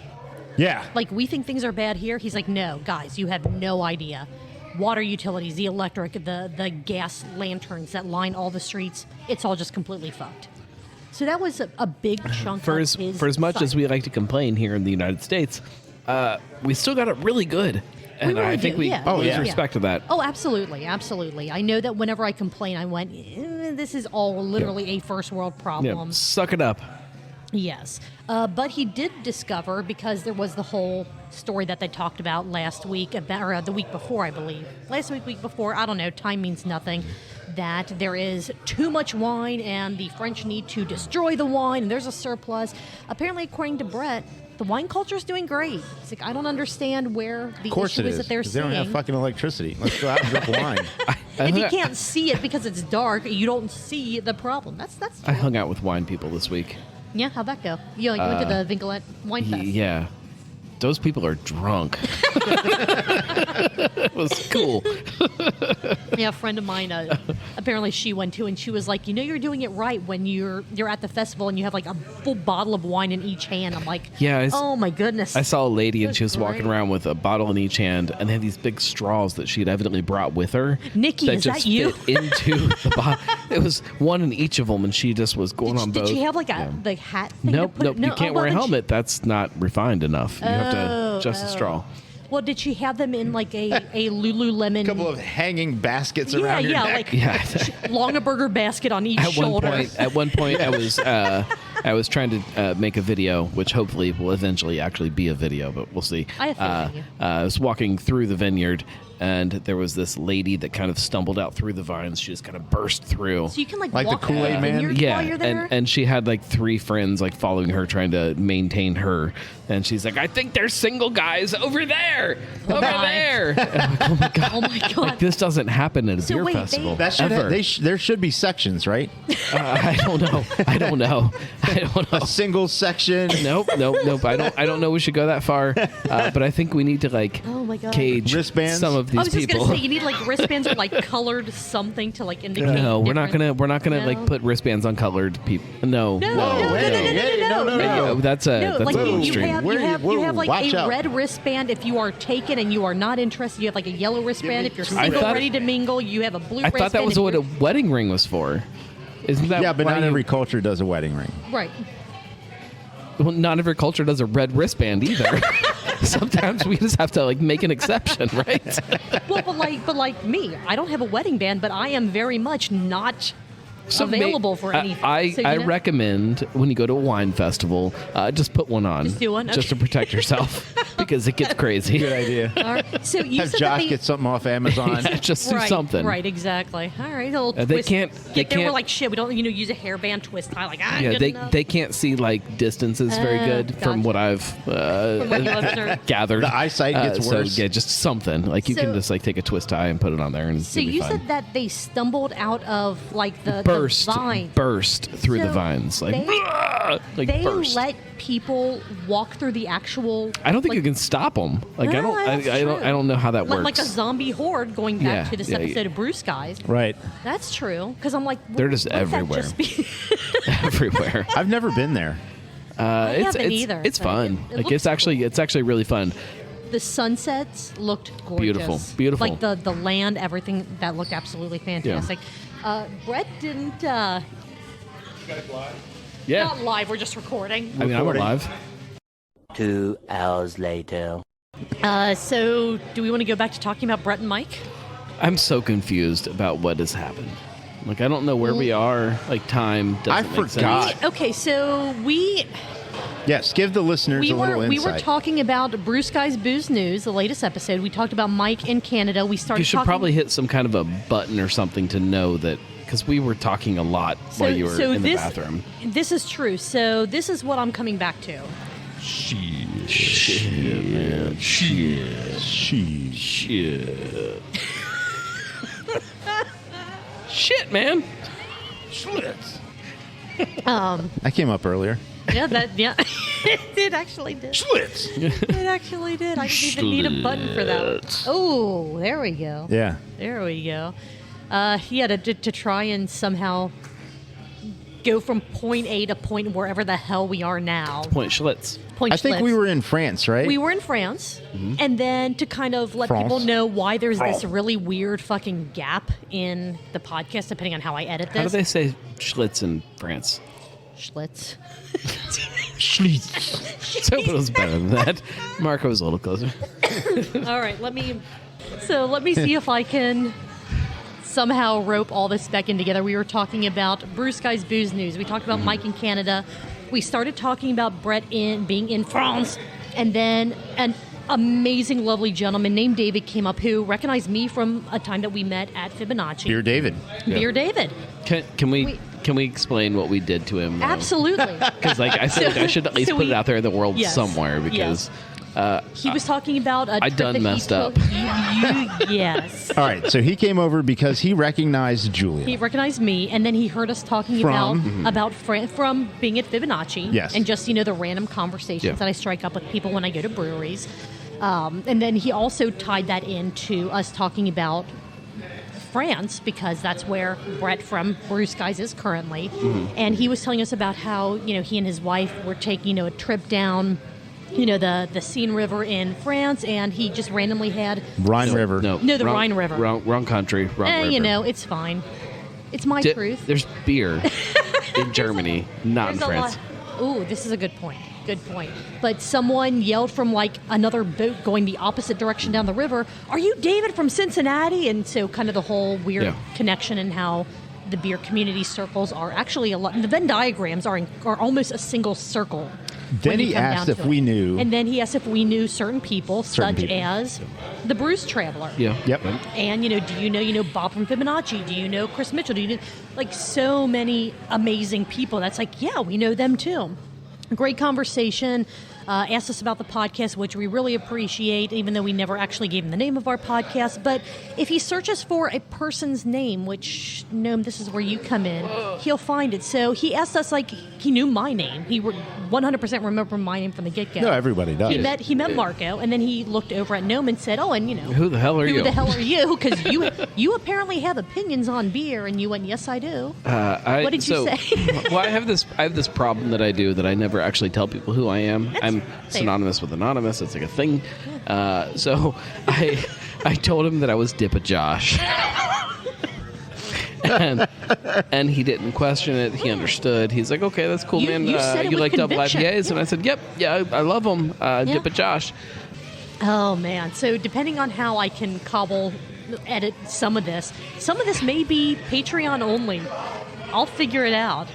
[SPEAKER 2] Yeah.
[SPEAKER 3] Like, we think things are bad here. He's like, no, guys, you have no idea. Water utilities, the electric, the gas lanterns that line all the streets, it's all just completely fucked. So that was a big chunk
[SPEAKER 4] for
[SPEAKER 3] of
[SPEAKER 4] as
[SPEAKER 3] his
[SPEAKER 4] for as much
[SPEAKER 3] site.
[SPEAKER 4] as we like to complain here in the United States, we still got it really good. And
[SPEAKER 3] really
[SPEAKER 4] I think
[SPEAKER 3] do,
[SPEAKER 4] we
[SPEAKER 3] yeah.
[SPEAKER 4] lose
[SPEAKER 3] Yeah.
[SPEAKER 4] respect to that.
[SPEAKER 3] Oh, absolutely. I know that whenever I complain, I went, this is all literally a first world
[SPEAKER 4] Yeah,
[SPEAKER 3] problem.
[SPEAKER 4] suck it up.
[SPEAKER 3] Yes. But he did discover, because there was the whole story that they talked about last week, or the week before, I believe. Last week before, I don't know, time means nothing, that there is too much wine and the French need to destroy the wine and there's a surplus. Apparently, according to Bret, the wine culture is doing great. It's like, I don't understand where the issue is that they're seeing.
[SPEAKER 2] They don't have fucking electricity. Let's go out and drink wine.
[SPEAKER 3] If you can't see it because it's dark, you don't see the problem. That's true.
[SPEAKER 4] I hung out with wine people this week.
[SPEAKER 3] Yeah, how'd that go? You went to the Vincolette Wine Fest.
[SPEAKER 4] Yeah. Those people are drunk. It was cool.
[SPEAKER 3] Yeah, a friend of mine, apparently she went too, and she was like, you're doing it right when you're at the festival and you have like a full bottle of wine in each hand. I'm like,
[SPEAKER 4] yeah,
[SPEAKER 3] oh my goodness.
[SPEAKER 4] I saw a lady and she was walking around with a bottle in each hand, and they had these big straws that she'd evidently brought with her.
[SPEAKER 3] Nikki, is that you?
[SPEAKER 4] Fit into the bottle. It was one in each of them, and she just was going on both.
[SPEAKER 3] Did she have like the hat thing?
[SPEAKER 4] Nope. You can't wear a helmet. That's not refined enough. You have to adjust the straw.
[SPEAKER 3] Well, did she have them in like a Lululemon?
[SPEAKER 2] A couple of hanging baskets around your neck.
[SPEAKER 3] Longaberger basket on each shoulder.
[SPEAKER 4] At one point, I was trying to make a video, which hopefully will eventually actually be a video, but we'll see.
[SPEAKER 3] I have faith in you.
[SPEAKER 4] I was walking through the vineyard, and there was this lady that kind of stumbled out through the vines. She just kind of burst through.
[SPEAKER 3] So you can
[SPEAKER 2] like
[SPEAKER 3] walk
[SPEAKER 2] the Kool-Aid Man?
[SPEAKER 3] while you're there?
[SPEAKER 4] And she had like 3 friends like following her, trying to maintain her. And she's like, I think there's single guys over there. Over there. And I'm like, oh my God. Like, this doesn't happen at a beer festival.
[SPEAKER 2] There should be sections, right?
[SPEAKER 4] I don't know.
[SPEAKER 2] A single section.
[SPEAKER 4] Nope. I don't know we should go that far. But I think we need to cage
[SPEAKER 2] wristbands?
[SPEAKER 4] some of these people.
[SPEAKER 3] I was just going to say, you need like wristbands or like colored something to like indicate.
[SPEAKER 4] No, we're not gonna like put wristbands on colored people. No. That's a little extreme.
[SPEAKER 3] You have like a red wristband if you are taken and you are not interested. You have like a yellow wristband if you're single, ready to mingle. You have a blue wristband.
[SPEAKER 4] I thought that was what a wedding ring was for. Isn't that?
[SPEAKER 2] Yeah, but not every culture does a wedding ring.
[SPEAKER 3] Right.
[SPEAKER 4] Well, not every culture does a red wristband either. Sometimes we just have to like make an exception, right?
[SPEAKER 3] Well, but like me, I don't have a wedding band, but I am very much not available for anything.
[SPEAKER 4] I recommend when you go to a wine festival, just put one on.
[SPEAKER 3] Just do one?
[SPEAKER 4] Just to protect yourself because it gets crazy.
[SPEAKER 2] Good idea.
[SPEAKER 3] All right. So you
[SPEAKER 2] have
[SPEAKER 3] said
[SPEAKER 2] Josh get something off Amazon.
[SPEAKER 4] Yeah, just do something.
[SPEAKER 3] Right, exactly. All right.
[SPEAKER 4] They can't.
[SPEAKER 3] We're like shit. We don't use a hairband twist tie. Like
[SPEAKER 4] they can't see like distances very good from what I've gathered.
[SPEAKER 2] The eyesight gets worse.
[SPEAKER 4] So yeah, just something like you can just like take a twist tie and put it on there and.
[SPEAKER 3] So you said that they stumbled out of like the
[SPEAKER 4] burst through the vines like
[SPEAKER 3] they
[SPEAKER 4] burst.
[SPEAKER 3] let people walk through the actual.
[SPEAKER 4] I don't think you can stop them. Like I don't know how that works.
[SPEAKER 3] Like a zombie horde going back to this episode of Brewcast.
[SPEAKER 2] Right.
[SPEAKER 3] That's true because I'm like
[SPEAKER 4] they're just everywhere. Everywhere.
[SPEAKER 2] I've never been there.
[SPEAKER 3] I haven't either.
[SPEAKER 4] It's fun. It's actually really fun.
[SPEAKER 3] The sunsets looked gorgeous.
[SPEAKER 4] Beautiful.
[SPEAKER 3] Like the land, everything that looked absolutely fantastic. Yeah. Bret didn't. You guys
[SPEAKER 4] live? Yeah.
[SPEAKER 3] Not live. We're just recording.
[SPEAKER 4] I mean, I'm alive.
[SPEAKER 5] 2 hours later.
[SPEAKER 3] So, do we want to go back to talking about Bret and Mike?
[SPEAKER 4] I'm so confused about what has happened. Like, I don't know where we are. Like, time doesn't make
[SPEAKER 2] forgot.
[SPEAKER 4] sense.
[SPEAKER 3] Okay, so
[SPEAKER 2] Yes, give the listeners a little insight.
[SPEAKER 3] We were talking about Brewcast Booze News, the latest episode. We talked about Mike in Canada. We started.
[SPEAKER 4] You should probably hit some kind of a button or something to know that, because we were talking a lot while you were in the bathroom.
[SPEAKER 3] This is true. So this is what I'm coming back to.
[SPEAKER 4] Shit, man. Shit. Shit, man. Schlitz.
[SPEAKER 2] I came up earlier.
[SPEAKER 3] It actually did.
[SPEAKER 2] Schlitz.
[SPEAKER 3] It actually did. I didn't even need a button for that. Oh, there we go.
[SPEAKER 2] Yeah.
[SPEAKER 3] There we go. To try and somehow go from point A to point wherever the hell we are now.
[SPEAKER 4] Point Schlitz.
[SPEAKER 2] I think we were in France, right?
[SPEAKER 3] We were in France. Mm-hmm. And then to kind of let people know why there's this really weird fucking gap in the podcast, depending on how I edit this.
[SPEAKER 4] How do they say Schlitz in France?
[SPEAKER 3] Schlitz.
[SPEAKER 4] Schlitz. I hope it was better than that. Marco was a little closer.
[SPEAKER 3] All right, let me see if I can somehow rope all this back in together. We were talking about Brewcast Booze News. We talked about Mike in Canada. we started talking about Bret being in France, and then an amazing, lovely gentleman named David came up who recognized me from a time that we met at Fibonacci.
[SPEAKER 2] Beer David.
[SPEAKER 3] Beer David.
[SPEAKER 4] Can we explain what we did to him?
[SPEAKER 3] Absolutely.
[SPEAKER 4] Because I said I should at least put it out there in the world somewhere because.
[SPEAKER 3] He was talking about a
[SPEAKER 4] I
[SPEAKER 3] trip
[SPEAKER 4] done
[SPEAKER 3] that
[SPEAKER 4] messed up.
[SPEAKER 3] Yes.
[SPEAKER 2] All right, so he came over because he recognized Julia.
[SPEAKER 3] He recognized me, and then he heard us talking about from being at Fibonacci.
[SPEAKER 2] Yes.
[SPEAKER 3] And just, the random conversations that I strike up with people when I go to breweries. And then he also tied that into us talking about France, because that's where Bret from Brewcast is currently. Mm-hmm. And he was telling us about how, he and his wife were taking, a trip down the Seine River in France, and he just randomly had...
[SPEAKER 2] Rhine River.
[SPEAKER 3] No, the Rhine River.
[SPEAKER 4] Wrong country, wrong river.
[SPEAKER 3] It's fine. It's my truth.
[SPEAKER 4] There's beer in Germany, not in France.
[SPEAKER 3] Ooh, this is a good point. Good point. But someone yelled from, another boat going the opposite direction down the river, "Are you David from Cincinnati?" And so kind of the whole weird connection and how the beer community circles are actually a lot... The Venn diagrams are almost a single circle.
[SPEAKER 2] Then he asked if we knew.
[SPEAKER 3] And then he asked if we knew certain people, such as the Bruce Traveler.
[SPEAKER 4] Yeah.
[SPEAKER 2] Yep.
[SPEAKER 3] And, do you know, Bob from Fibonacci? Do you know Chris Mitchell? Do you know, so many amazing people? That's we know them too. Great conversation. Asked us about the podcast, which we really appreciate, even though we never actually gave him the name of our podcast. But if he searches for a person's name, which, Noam, this is where you come in, he'll find it. So he asked us, he knew my name. He 100% remembered my name from the get-go.
[SPEAKER 2] No, everybody does.
[SPEAKER 3] He met Marco, and then he looked over at Noam and said,
[SPEAKER 4] who the hell are you?
[SPEAKER 3] Who the hell are you? Because you apparently have opinions on beer. And you went, yes, I do. What did you say?
[SPEAKER 4] Well, I have this problem that I do that I never actually tell people who I am. I'm synonymous with anonymous. It's like a thing. So I told him that I was Dippa Josh. and he didn't question it. He understood. He's like, okay, that's cool, man.
[SPEAKER 3] You said it
[SPEAKER 4] you
[SPEAKER 3] with
[SPEAKER 4] like double
[SPEAKER 3] conviction.
[SPEAKER 4] IPAs? And I said, yep, yeah, I love them. Dippa Josh.
[SPEAKER 3] Oh, man. So depending on how I can edit some of this may be Patreon only. I'll figure it out.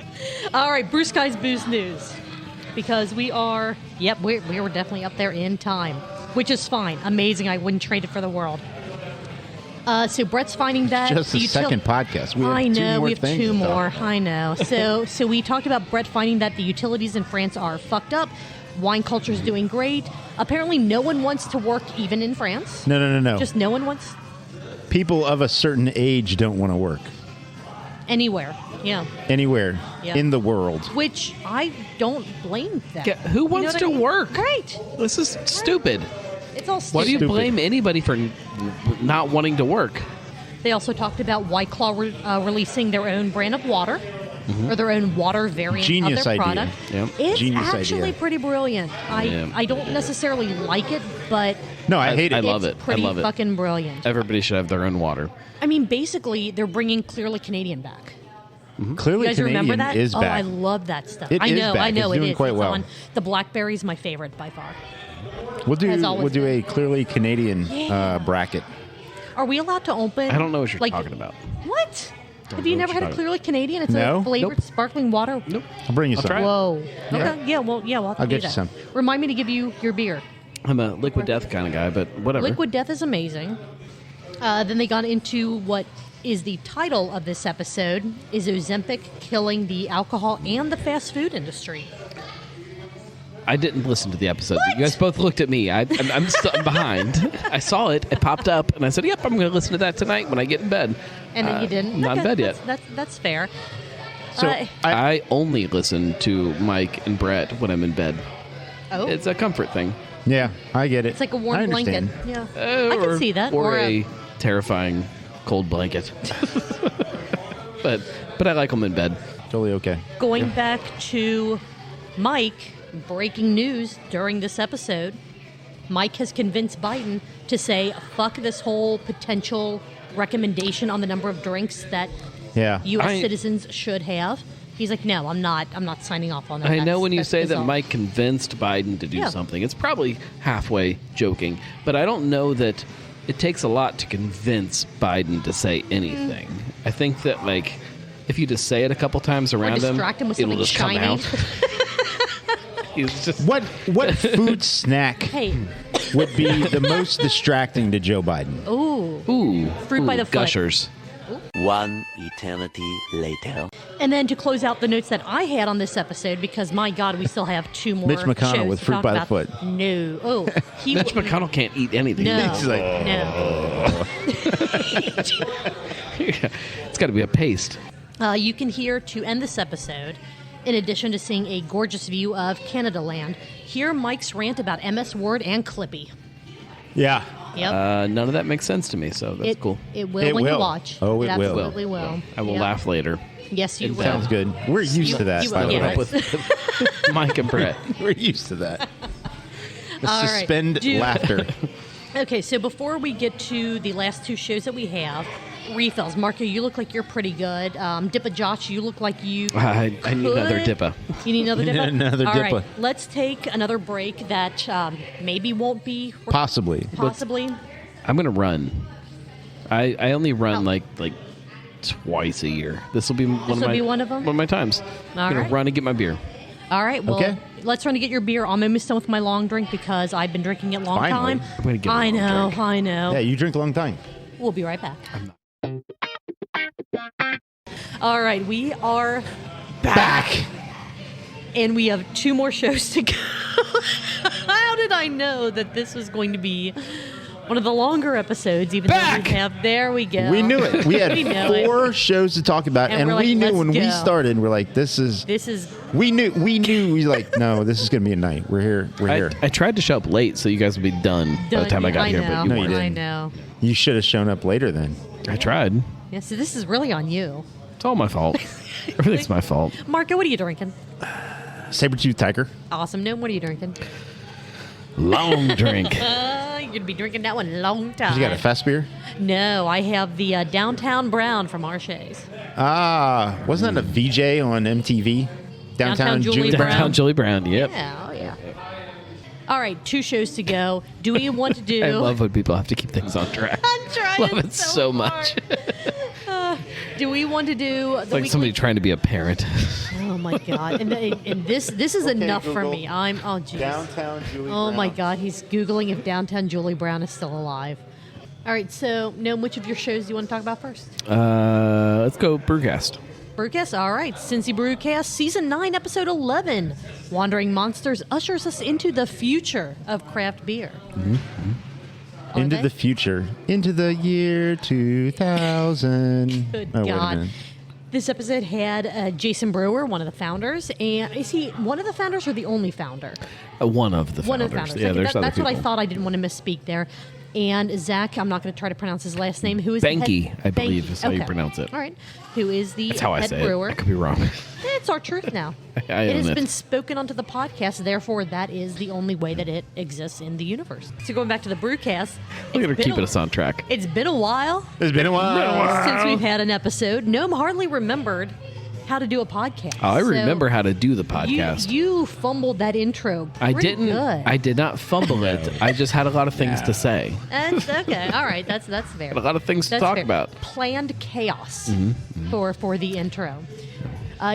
[SPEAKER 3] All right, Bruce Guy's Booze News. Because we were definitely up there in time, which is fine. Amazing. I wouldn't trade it for the world. So Bret's finding that...
[SPEAKER 2] Just the second podcast.
[SPEAKER 3] We have two more. I know. So we talked about Bret finding that the utilities in France are fucked up. Wine culture is doing great. Apparently no one wants to work even in France.
[SPEAKER 2] No.
[SPEAKER 3] Just no one wants...
[SPEAKER 2] People of a certain age don't want to work.
[SPEAKER 3] Anywhere. Yeah.
[SPEAKER 2] Anywhere in the world.
[SPEAKER 3] Which I don't blame them.
[SPEAKER 4] Yeah, who wants to work?
[SPEAKER 3] Right.
[SPEAKER 4] This is stupid.
[SPEAKER 3] It's all stupid.
[SPEAKER 4] Why do you blame anybody for not wanting to work?
[SPEAKER 3] They also talked about White Claw releasing their own brand of water, or their own water variant of their product.
[SPEAKER 2] Yep.
[SPEAKER 3] It's
[SPEAKER 2] Genius
[SPEAKER 3] actually
[SPEAKER 2] idea.
[SPEAKER 3] pretty brilliant. I don't necessarily like it, but
[SPEAKER 2] no, I hate it.
[SPEAKER 4] I love it.
[SPEAKER 3] Pretty fucking brilliant.
[SPEAKER 4] Everybody should have their own water.
[SPEAKER 3] I mean, basically, they're bringing Clearly Canadian back.
[SPEAKER 2] Mm-hmm. Clearly
[SPEAKER 3] you guys
[SPEAKER 2] Canadian
[SPEAKER 3] remember that?
[SPEAKER 2] is back.
[SPEAKER 3] I love that stuff.
[SPEAKER 2] It is back.
[SPEAKER 3] I know
[SPEAKER 2] it's doing
[SPEAKER 3] it is.
[SPEAKER 2] quite well.
[SPEAKER 3] The blackberry's my favorite by far.
[SPEAKER 2] We'll do a Clearly Canadian bracket.
[SPEAKER 3] Are we allowed to open?
[SPEAKER 4] I don't know what you're talking about.
[SPEAKER 3] What? Have you never had a Clearly Canadian? It's a flavored sparkling water.
[SPEAKER 4] Nope.
[SPEAKER 2] I'll bring you some.
[SPEAKER 3] Whoa. Okay. Yeah. We'll have to
[SPEAKER 2] I'll
[SPEAKER 3] do
[SPEAKER 2] get
[SPEAKER 3] that.
[SPEAKER 2] you some.
[SPEAKER 3] Remind me to give you your beer.
[SPEAKER 4] I'm a Liquid Death kind of guy, but whatever.
[SPEAKER 3] Liquid Death is amazing. Then they got into what is the title of this episode, is Ozempic killing the alcohol and the fast food industry?
[SPEAKER 4] I didn't listen to the episode.
[SPEAKER 3] What?
[SPEAKER 4] You guys both looked at me. I'm behind. I saw it. It popped up, and I said, yep, I'm going to listen to that tonight when I get in bed.
[SPEAKER 3] And then you didn't?
[SPEAKER 4] I'm not in bed yet.
[SPEAKER 3] That's fair.
[SPEAKER 2] So
[SPEAKER 4] I only listen to Mike and Bret when I'm in bed.
[SPEAKER 3] Oh.
[SPEAKER 4] It's a comfort thing.
[SPEAKER 2] Yeah, I get it.
[SPEAKER 3] It's like a warm blanket. Yeah. I can see that.
[SPEAKER 4] Or a terrifying cold blanket. but I like them in bed.
[SPEAKER 2] Totally okay.
[SPEAKER 3] Going back to Mike, breaking news during this episode, Mike has convinced Biden to say, fuck this whole potential recommendation on the number of drinks that U.S. citizens should have. He's like, no, I'm not signing off on that.
[SPEAKER 4] I know when you say that Mike convinced Biden to do something, it's probably halfway joking, but I don't know that it takes a lot to convince Biden to say anything. I think that, like, if you just say it a couple times around him,
[SPEAKER 3] distract him with
[SPEAKER 4] it'll
[SPEAKER 3] something
[SPEAKER 4] just
[SPEAKER 3] shiny.
[SPEAKER 4] come out. He's just
[SPEAKER 2] What food snack
[SPEAKER 3] Hey,
[SPEAKER 2] would be the most distracting to Joe Biden?
[SPEAKER 3] fruit by the foot.
[SPEAKER 4] Gushers.
[SPEAKER 5] One eternity later.
[SPEAKER 3] And then to close out the notes that I had on this episode, because my God, we still have 2 more
[SPEAKER 2] Mitch McConnell
[SPEAKER 3] shows
[SPEAKER 2] with
[SPEAKER 3] to
[SPEAKER 2] fruit
[SPEAKER 3] talk
[SPEAKER 2] by the
[SPEAKER 3] about.
[SPEAKER 2] foot.
[SPEAKER 3] No. Oh,
[SPEAKER 4] Mitch McConnell can't eat anything.
[SPEAKER 3] No.
[SPEAKER 2] He's like,
[SPEAKER 3] No.
[SPEAKER 4] It's got to be a paste.
[SPEAKER 3] You can hear, to end this episode, in addition to seeing a gorgeous view of Canada Land, hear Mike's rant about MS Word and Clippy.
[SPEAKER 2] yeah.
[SPEAKER 3] Yep.
[SPEAKER 4] None of that makes sense to me, so that's cool.
[SPEAKER 3] It will
[SPEAKER 2] It
[SPEAKER 3] when you
[SPEAKER 2] will.
[SPEAKER 3] watch.
[SPEAKER 2] Oh, it will.
[SPEAKER 3] absolutely will.
[SPEAKER 4] I will
[SPEAKER 3] Yep.
[SPEAKER 4] laugh later.
[SPEAKER 3] Yes, you will.
[SPEAKER 2] Sounds good. We're used to that,
[SPEAKER 3] you
[SPEAKER 2] by
[SPEAKER 3] will,
[SPEAKER 2] the
[SPEAKER 3] yeah.
[SPEAKER 2] way.
[SPEAKER 4] Mike and Brett.
[SPEAKER 2] We're used to that.
[SPEAKER 3] All right.
[SPEAKER 2] Suspend
[SPEAKER 3] Do-
[SPEAKER 2] laughter.
[SPEAKER 3] Okay, so before we get to the last 2 shows that we have, refills. Marco, you look like you're pretty good. Dippa Josh, you look like you
[SPEAKER 4] I need another
[SPEAKER 3] could.
[SPEAKER 4] Dippa.
[SPEAKER 3] You need another Dippa?
[SPEAKER 2] Another
[SPEAKER 3] All
[SPEAKER 2] Dippa.
[SPEAKER 3] right, let's take another break that maybe won't be...
[SPEAKER 2] Possibly.
[SPEAKER 3] Possibly.
[SPEAKER 4] I'm gonna run. I only run like twice a year. This will be
[SPEAKER 3] one of them?
[SPEAKER 4] One of my times. I'm gonna
[SPEAKER 3] right.
[SPEAKER 4] run and get my beer.
[SPEAKER 3] All right, well,
[SPEAKER 2] Okay.
[SPEAKER 3] let's run to get your beer. I'm almost done with my long drink because I've been drinking it a long
[SPEAKER 2] Finally.
[SPEAKER 3] time.
[SPEAKER 4] I'm gonna give it a
[SPEAKER 3] I
[SPEAKER 4] long
[SPEAKER 3] know,
[SPEAKER 4] drink.
[SPEAKER 3] I know.
[SPEAKER 2] Yeah, you drink a long time.
[SPEAKER 3] We'll be right back. All right, we are
[SPEAKER 2] Back.
[SPEAKER 3] and we have 2 more shows to go. How did I know that this was going to be one of the longer episodes? Even though we have, there we go.
[SPEAKER 2] We knew it. We had
[SPEAKER 3] We know
[SPEAKER 2] 4 shows to talk about,
[SPEAKER 3] And
[SPEAKER 2] and
[SPEAKER 3] we're like,
[SPEAKER 2] we knew
[SPEAKER 3] let's
[SPEAKER 2] when we
[SPEAKER 3] go.
[SPEAKER 2] started, we're like, this is. We knew. We like, no, this is gonna be a night. We're here. We're here.
[SPEAKER 4] I tried to show up late so you guys would be done by the time I got here, but you
[SPEAKER 2] No, you
[SPEAKER 4] weren't.
[SPEAKER 2] didn't.
[SPEAKER 3] I know.
[SPEAKER 2] You should have shown up later then.
[SPEAKER 4] I tried.
[SPEAKER 3] Yeah, so this is really on you.
[SPEAKER 4] It's all my fault. Everything's my fault.
[SPEAKER 3] Marco, what are you drinking?
[SPEAKER 2] Saber-tooth tiger.
[SPEAKER 3] Awesome. No, what are you drinking?
[SPEAKER 4] Long drink.
[SPEAKER 3] You're going to be drinking that one a long time.
[SPEAKER 2] You got a fest beer?
[SPEAKER 3] No, I have the Downtown Brown from Arches.
[SPEAKER 2] Wasn't that a VJ on MTV?
[SPEAKER 3] Downtown Julie Brown.
[SPEAKER 4] Downtown Julie Brown. Yep.
[SPEAKER 3] Yeah, oh yeah. All right, 2 shows to go. Do we want to do...
[SPEAKER 4] I love when people have to keep things on track.
[SPEAKER 3] I'm trying
[SPEAKER 4] love it so much.
[SPEAKER 3] Do we want to do...
[SPEAKER 4] It's like somebody trying to be a parent.
[SPEAKER 3] Oh, my God. And this is enough for
[SPEAKER 2] Google.
[SPEAKER 3] me. Oh, jeez.
[SPEAKER 2] Downtown Julie Brown.
[SPEAKER 3] Oh, my God. He's Googling if Downtown Julie Brown is still alive. All right, so, Noam, which of your shows do you want to talk about first?
[SPEAKER 4] Let's go Brewcast.
[SPEAKER 3] Brewcast, all right. Cincy Brewcast, Season 9, Episode 11. Wandering Monsters ushers us into the future of craft beer.
[SPEAKER 2] Into
[SPEAKER 3] Okay.
[SPEAKER 2] the future. Into the year 2000.
[SPEAKER 3] Good
[SPEAKER 2] Wait a
[SPEAKER 3] God.
[SPEAKER 2] minute.
[SPEAKER 3] This episode had Jason Brewer, one of the founders. And is he one of the founders or the only founder?
[SPEAKER 4] One of the founders.
[SPEAKER 3] One of the founders.
[SPEAKER 4] Yeah,
[SPEAKER 3] Okay,
[SPEAKER 4] there's other
[SPEAKER 3] that's what I
[SPEAKER 4] people.
[SPEAKER 3] thought. I didn't want to misspeak there. And Zach, I'm not going to try to pronounce his last name. Who is
[SPEAKER 4] Benke,
[SPEAKER 3] the head?
[SPEAKER 4] I believe,
[SPEAKER 3] Benke.
[SPEAKER 4] is how you
[SPEAKER 3] Okay.
[SPEAKER 4] pronounce it.
[SPEAKER 3] All right. Who is the
[SPEAKER 4] That's how I
[SPEAKER 3] head
[SPEAKER 4] say
[SPEAKER 3] brewer?
[SPEAKER 4] it. I could be wrong.
[SPEAKER 3] It's our truth now.
[SPEAKER 4] I
[SPEAKER 3] It
[SPEAKER 4] own
[SPEAKER 3] has
[SPEAKER 4] it.
[SPEAKER 3] been spoken onto the podcast, therefore that is the only way that it exists in the universe. So going back to the Brewcast,
[SPEAKER 4] Look at her
[SPEAKER 3] it's been
[SPEAKER 4] keeping
[SPEAKER 3] a-
[SPEAKER 4] us on track.
[SPEAKER 3] It's been a while
[SPEAKER 2] It's been a while.
[SPEAKER 3] since we've had an episode. Noam hardly remembered how to do a podcast.
[SPEAKER 4] Oh, I
[SPEAKER 3] So
[SPEAKER 4] remember how to do the podcast.
[SPEAKER 3] You fumbled that intro
[SPEAKER 4] I
[SPEAKER 3] pretty
[SPEAKER 4] didn't.
[SPEAKER 3] good.
[SPEAKER 4] I did not fumble it. I just had a lot of things to say.
[SPEAKER 3] That's okay. All right. That's fair.
[SPEAKER 4] Had a lot of things to
[SPEAKER 3] That's
[SPEAKER 4] talk
[SPEAKER 3] fair.
[SPEAKER 4] about.
[SPEAKER 3] Planned chaos for the intro.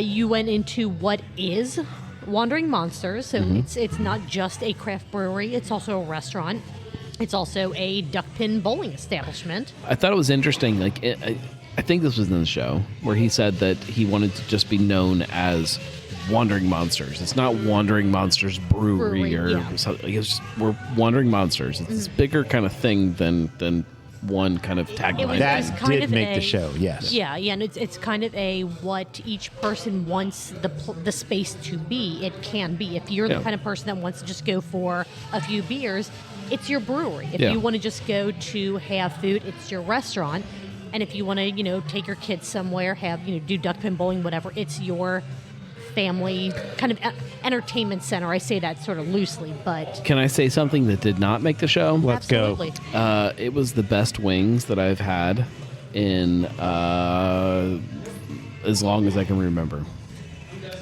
[SPEAKER 3] You went into what is Wandering Monsters. So it's not just a craft brewery. It's also a restaurant. It's also a duck pin bowling establishment.
[SPEAKER 4] I thought it was interesting. Like, I think this was in the show where he said that he wanted to just be known as Wandering Monsters. It's not Wandering Monsters Brewery or
[SPEAKER 3] yeah.
[SPEAKER 4] something. It's just, we're Wandering Monsters. It's this bigger kind of thing than one kind of tagline.
[SPEAKER 3] was
[SPEAKER 2] That
[SPEAKER 3] kind
[SPEAKER 2] did
[SPEAKER 3] of
[SPEAKER 2] make
[SPEAKER 3] a-
[SPEAKER 2] the show, yes.
[SPEAKER 3] Yeah, and it's kind of a what each person wants the space to be. It can be. If you're
[SPEAKER 4] Yeah.
[SPEAKER 3] the kind of person that wants to just go for a few beers, it's your brewery. If
[SPEAKER 4] Yeah.
[SPEAKER 3] you want to just go to have food, it's your restaurant. And if you want to, take your kids somewhere, have do duck pin bowling, whatever, it's your family kind of entertainment center. I say that sort of loosely, but
[SPEAKER 4] Can I say something that did not make the show?
[SPEAKER 2] Let's go.
[SPEAKER 3] absolutely.
[SPEAKER 4] It was the best wings that I've had in as long as I can remember.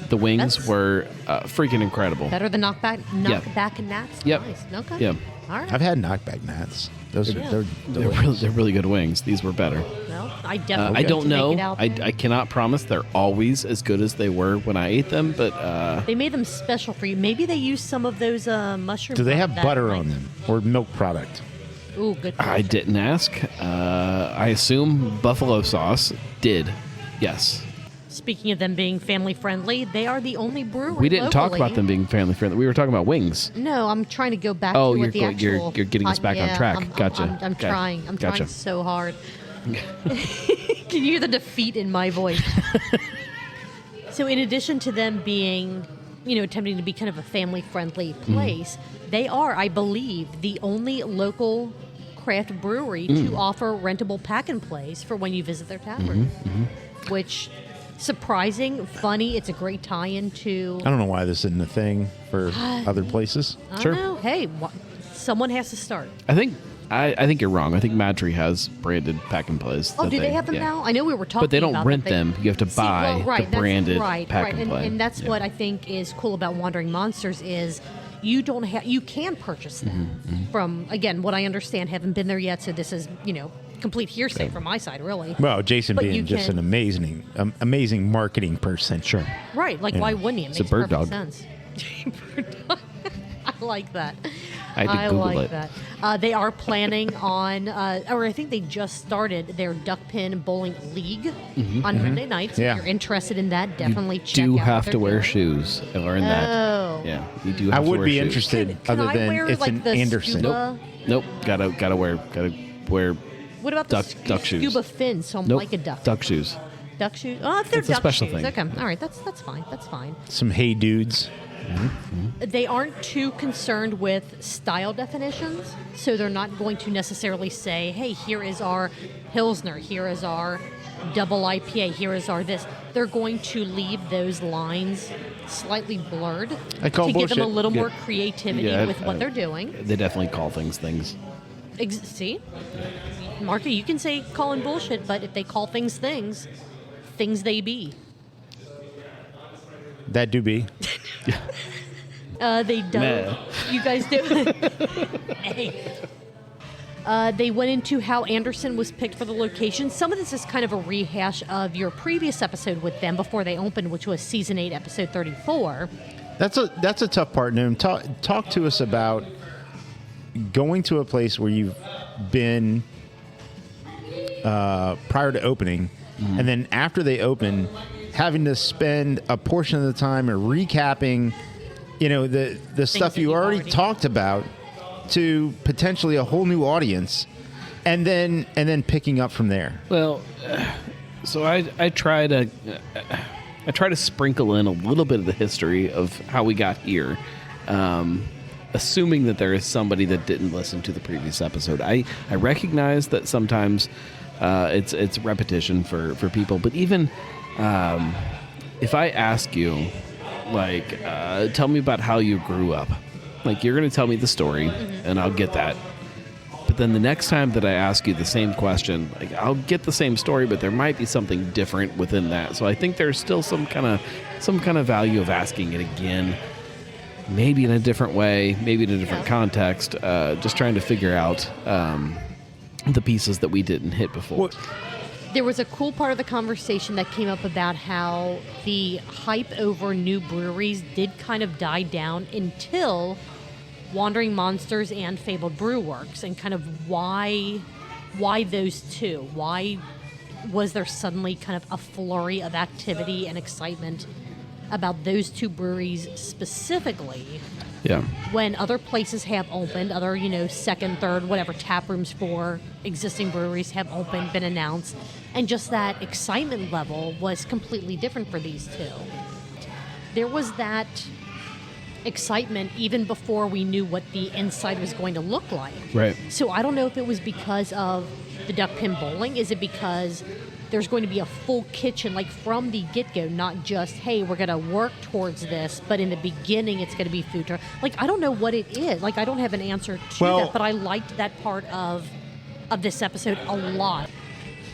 [SPEAKER 4] The wings were freaking incredible.
[SPEAKER 3] Better than knockback and Nats?
[SPEAKER 4] Yep.
[SPEAKER 3] Nice. Okay.
[SPEAKER 4] Yep.
[SPEAKER 3] All right.
[SPEAKER 2] I've had knockback Nats. Those are
[SPEAKER 4] They're really good wings. These were better.
[SPEAKER 3] Well, I definitely
[SPEAKER 4] I don't know.
[SPEAKER 3] Make it out there.
[SPEAKER 4] I cannot promise they're always as good as they were when I ate them, but
[SPEAKER 3] they made them special for you. Maybe they used some of those mushrooms.
[SPEAKER 2] Do they have butter on them or milk product?
[SPEAKER 3] Ooh, good.
[SPEAKER 4] I didn't ask. I assume buffalo sauce did. Yes.
[SPEAKER 3] Speaking of them being family friendly, they are the only brewery.
[SPEAKER 4] We didn't talk
[SPEAKER 3] locally.
[SPEAKER 4] about them being family friendly. We were talking about wings.
[SPEAKER 3] No, I'm trying to go back
[SPEAKER 4] Oh,
[SPEAKER 3] to
[SPEAKER 4] you're
[SPEAKER 3] what the
[SPEAKER 4] going-
[SPEAKER 3] actual...
[SPEAKER 4] you're getting us back on track. Gotcha.
[SPEAKER 3] I'm
[SPEAKER 4] Okay.
[SPEAKER 3] trying. I'm
[SPEAKER 4] Gotcha.
[SPEAKER 3] trying so hard. Can you hear the defeat in my voice? So in addition to them being, attempting to be kind of a family-friendly place, they are, I believe, the only local craft brewery to offer rentable pack-and-plays for when you visit their tap room, which... surprising, funny. It's a great tie-in to.
[SPEAKER 2] I don't know why this isn't a thing for other places.
[SPEAKER 3] I don't know. Hey, someone has to start.
[SPEAKER 4] I think you're wrong. I think Madry has branded pack and plays.
[SPEAKER 3] Oh, do they have them now? I know we were talking about
[SPEAKER 4] But they don't
[SPEAKER 3] about
[SPEAKER 4] rent
[SPEAKER 3] that.
[SPEAKER 4] them. You have to buy the branded pack and play.
[SPEAKER 3] And that's what I think is cool about Wandering Monsters is you can purchase them from, again, what I understand, haven't been there yet, so this is, complete hearsay from my side, really.
[SPEAKER 2] Well, Jason
[SPEAKER 3] But you
[SPEAKER 2] being just
[SPEAKER 3] can-
[SPEAKER 2] an amazing marketing person. Sure.
[SPEAKER 3] Right, like why wouldn't you? It
[SPEAKER 4] It's a
[SPEAKER 3] makes
[SPEAKER 4] bird
[SPEAKER 3] perfect
[SPEAKER 4] dog.
[SPEAKER 3] sense. Bird dog. I like that.
[SPEAKER 4] I had to Google
[SPEAKER 3] like
[SPEAKER 4] it.
[SPEAKER 3] that. They are planning on, or I think they just started their duck pin bowling league on Monday nights.
[SPEAKER 2] Yeah.
[SPEAKER 3] If you're interested in that, definitely check out.
[SPEAKER 4] Do
[SPEAKER 3] what
[SPEAKER 4] have
[SPEAKER 3] they're
[SPEAKER 4] to wear
[SPEAKER 3] doing.
[SPEAKER 4] shoes. I learned that.
[SPEAKER 3] Oh.
[SPEAKER 4] Yeah, you do.
[SPEAKER 2] I
[SPEAKER 4] Have to
[SPEAKER 2] would
[SPEAKER 4] wear
[SPEAKER 2] be
[SPEAKER 4] shoes.
[SPEAKER 2] interested,
[SPEAKER 3] Can
[SPEAKER 2] other
[SPEAKER 3] I
[SPEAKER 2] than
[SPEAKER 3] wear,
[SPEAKER 2] it's
[SPEAKER 3] like,
[SPEAKER 2] an
[SPEAKER 3] the
[SPEAKER 2] Anderson.
[SPEAKER 3] scuba-
[SPEAKER 4] Nope. Gotta wear.
[SPEAKER 3] What about the
[SPEAKER 4] Duck shoes.
[SPEAKER 3] scuba fins? So I'm
[SPEAKER 4] Nope.
[SPEAKER 3] like a duck.
[SPEAKER 4] Duck shoes.
[SPEAKER 3] Duck shoes? Oh, if they're
[SPEAKER 4] It's a
[SPEAKER 3] duck
[SPEAKER 4] special
[SPEAKER 3] shoes.
[SPEAKER 4] thing.
[SPEAKER 3] Okay. All right. That's fine. That's fine.
[SPEAKER 2] Some hey dudes.
[SPEAKER 3] They aren't too concerned with style definitions, so they're not going to necessarily say, hey, here is our Pilsner, here is our double IPA, here is our this. They're going to leave those lines slightly blurred
[SPEAKER 2] I call
[SPEAKER 3] to give them a
[SPEAKER 2] bullshit.
[SPEAKER 3] little more
[SPEAKER 4] Yeah.
[SPEAKER 3] creativity
[SPEAKER 4] Yeah,
[SPEAKER 3] with what they're doing.
[SPEAKER 4] They definitely call things.
[SPEAKER 3] See? Marky, you can say calling bullshit, but if they call things they be.
[SPEAKER 2] That do be.
[SPEAKER 3] They don't.
[SPEAKER 4] Meh.
[SPEAKER 3] You guys do. Hey. They went into how Anderson was picked for the location. Some of this is kind of a rehash of your previous episode with them before they opened, which was season 8, episode 34.
[SPEAKER 2] That's a tough part. Noom. Talk to us about going to a place where you've been prior to opening, and then after they open, having to spend a portion of the time recapping, the stuff
[SPEAKER 3] that
[SPEAKER 2] you
[SPEAKER 3] you've
[SPEAKER 2] already
[SPEAKER 3] already-
[SPEAKER 2] talked about to potentially a whole new audience, and then picking up from there.
[SPEAKER 4] Well, so I try to sprinkle in a little bit of the history of how we got here, assuming that there is somebody that didn't listen to the previous episode. I recognize that sometimes it's repetition for people, but even if I ask you, like, tell me about how you grew up, like, you're going to tell me the story, and I'll get that. But then the next time that I ask you the same question, like, I'll get the same story, but there might be something different within that. So I think there's still some kind of value of asking it again, maybe in a different way, maybe in a different context, just trying to figure out the pieces that we didn't hit before.
[SPEAKER 3] There was a cool part of the conversation that came up about how the hype over new breweries did kind of die down until Wandering Monsters and Fabled Brew Works, and kind of why those two? Why was there suddenly kind of a flurry of activity and excitement about those two breweries specifically?
[SPEAKER 4] Yeah.
[SPEAKER 3] When other places have opened, other, second, third, whatever, tap rooms for existing breweries have opened, been announced, and just that excitement level was completely different for these two. There was that excitement even before we knew what the inside was going to look like.
[SPEAKER 4] Right.
[SPEAKER 3] So I don't know if it was because of the duck pin bowling. Is it because there's going to be a full kitchen, like from the get-go, not just, hey, we're going to work towards this, but in the beginning it's going to be food truck. Like, I don't know what it is. Like, I don't have an answer to that, but I liked that part of this episode a lot.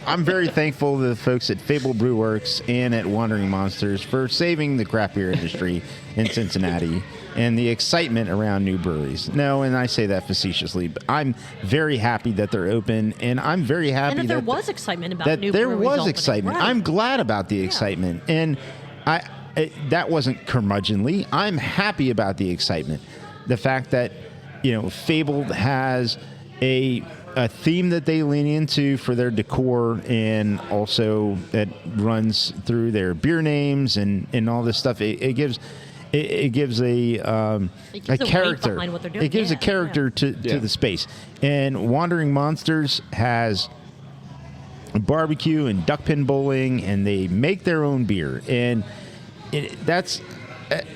[SPEAKER 2] I'm very thankful to the folks at Fable Brew Works and at Wandering Monsters for saving the craft beer industry in Cincinnati and the excitement around new breweries. No, and I say that facetiously, but I'm very happy that they're open, and I'm very happy
[SPEAKER 3] and that there was excitement about new breweries.
[SPEAKER 2] There was
[SPEAKER 3] opening.
[SPEAKER 2] excitement.
[SPEAKER 3] Right.
[SPEAKER 2] I'm glad about the excitement, and that wasn't curmudgeonly. I'm happy about the excitement. The fact that, Fable has a theme that they lean into for their decor, and also that runs through their beer names and all this stuff. It gives a character.
[SPEAKER 3] What they're doing.
[SPEAKER 2] It gives a character to the space. And Wandering Monsters has barbecue and duckpin bowling, and they make their own beer, and that's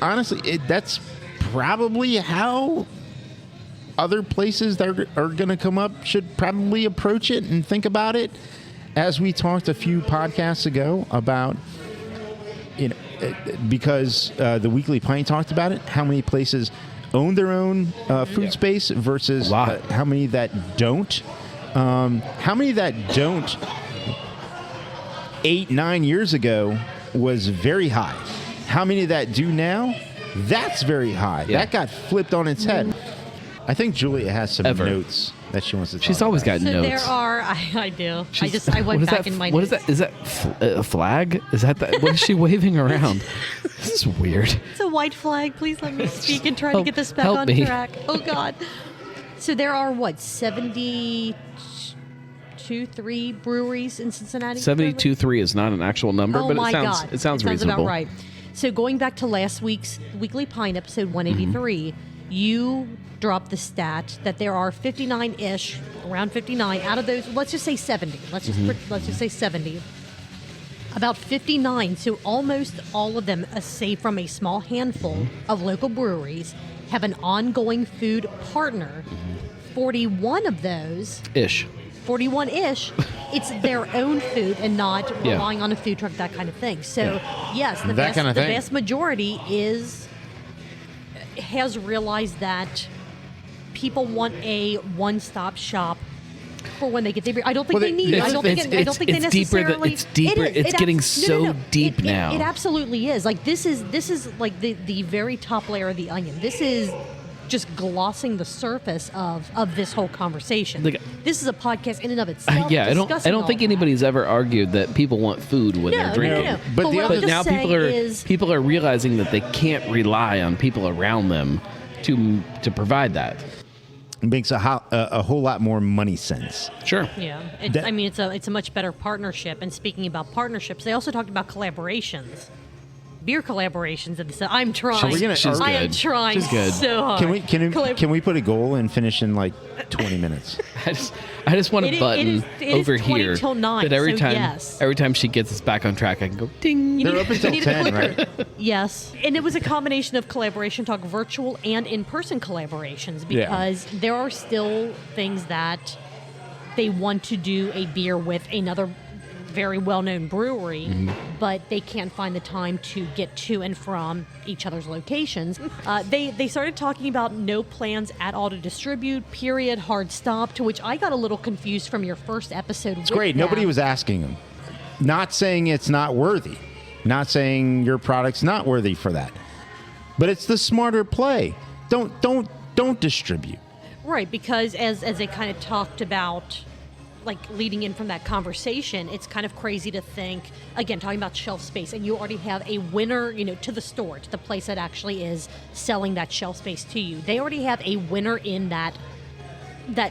[SPEAKER 2] honestly that's probably how other places that are going to come up should probably approach it and think about it. As we talked a few podcasts ago about, because the Weekly Pint talked about it, how many places own their own food space versus how many that don't. How many that don't 8-9 years ago was very high. How many that do now? That's very high. Yeah. That got flipped on its head. I think Julia has some notes that she wants to talk
[SPEAKER 4] She's always
[SPEAKER 2] about.
[SPEAKER 4] got notes.
[SPEAKER 3] There are. I do. I went back in my
[SPEAKER 4] What
[SPEAKER 3] notes.
[SPEAKER 4] is that? Is that a flag? Is that what is she waving around? This is weird.
[SPEAKER 3] It's a white flag. Please let me speak and try to get this back on track. Oh, God. So there are, 72-3 breweries in Cincinnati?
[SPEAKER 4] 72.3 is not an actual number, but it sounds reasonable.
[SPEAKER 3] About right. So going back to last week's Weekly Pint episode 183, you dropped the stat that there are 59-ish, around 59 out of those. Let's just say 70. Let's just say 70. About 59, so almost all of them, save from a small handful of local breweries, have an ongoing food partner. 41 of those 41-ish, it's their own food and not relying on a food truck, that kind of thing. So, yes, the vast majority has realized that people want a one-stop shop for when they get their beer. I don't think they need it. I don't think they necessarily.
[SPEAKER 4] It's deeper. It's getting so deep now.
[SPEAKER 3] It absolutely is. Like this is like the very top layer of the onion. This is just glossing the surface of this whole conversation. This is a podcast in and of itself.
[SPEAKER 4] I don't think anybody's ever argued that people want food when they're drinking.
[SPEAKER 3] No.
[SPEAKER 2] But
[SPEAKER 4] now people are realizing that they can't rely on people around them to provide that.
[SPEAKER 2] It makes a whole lot more money sense.
[SPEAKER 4] Sure.
[SPEAKER 3] Yeah. It's a much better partnership. And speaking about partnerships, they also talked about collaborations. Beer collaborations and stuff. I'm trying. I am trying so hard.
[SPEAKER 2] Can we put a goal and finish in like 20 minutes?
[SPEAKER 4] I just want a button over here
[SPEAKER 3] till 9,
[SPEAKER 4] that every time she gets us back on track, I can go ding.
[SPEAKER 2] They're open till 10, right?
[SPEAKER 3] Yes, and it was a combination of collaboration talk, virtual and in-person collaborations, because there are still things that they want to do a beer with another very well-known brewery, but they can't find the time to get to and from each other's locations. They started talking about no plans at all to distribute, period, hard stop, to which I got a little confused from your first episode.
[SPEAKER 2] It's great. Nobody was asking them. Not saying it's not worthy. Not saying your product's not worthy for that. But it's the smarter play. Don't distribute.
[SPEAKER 3] Right, because as they kind of talked about, like leading in from that conversation, it's kind of crazy to think, again, talking about shelf space, and you already have a winner, to the store, to the place that actually is selling that shelf space to you. They already have a winner in that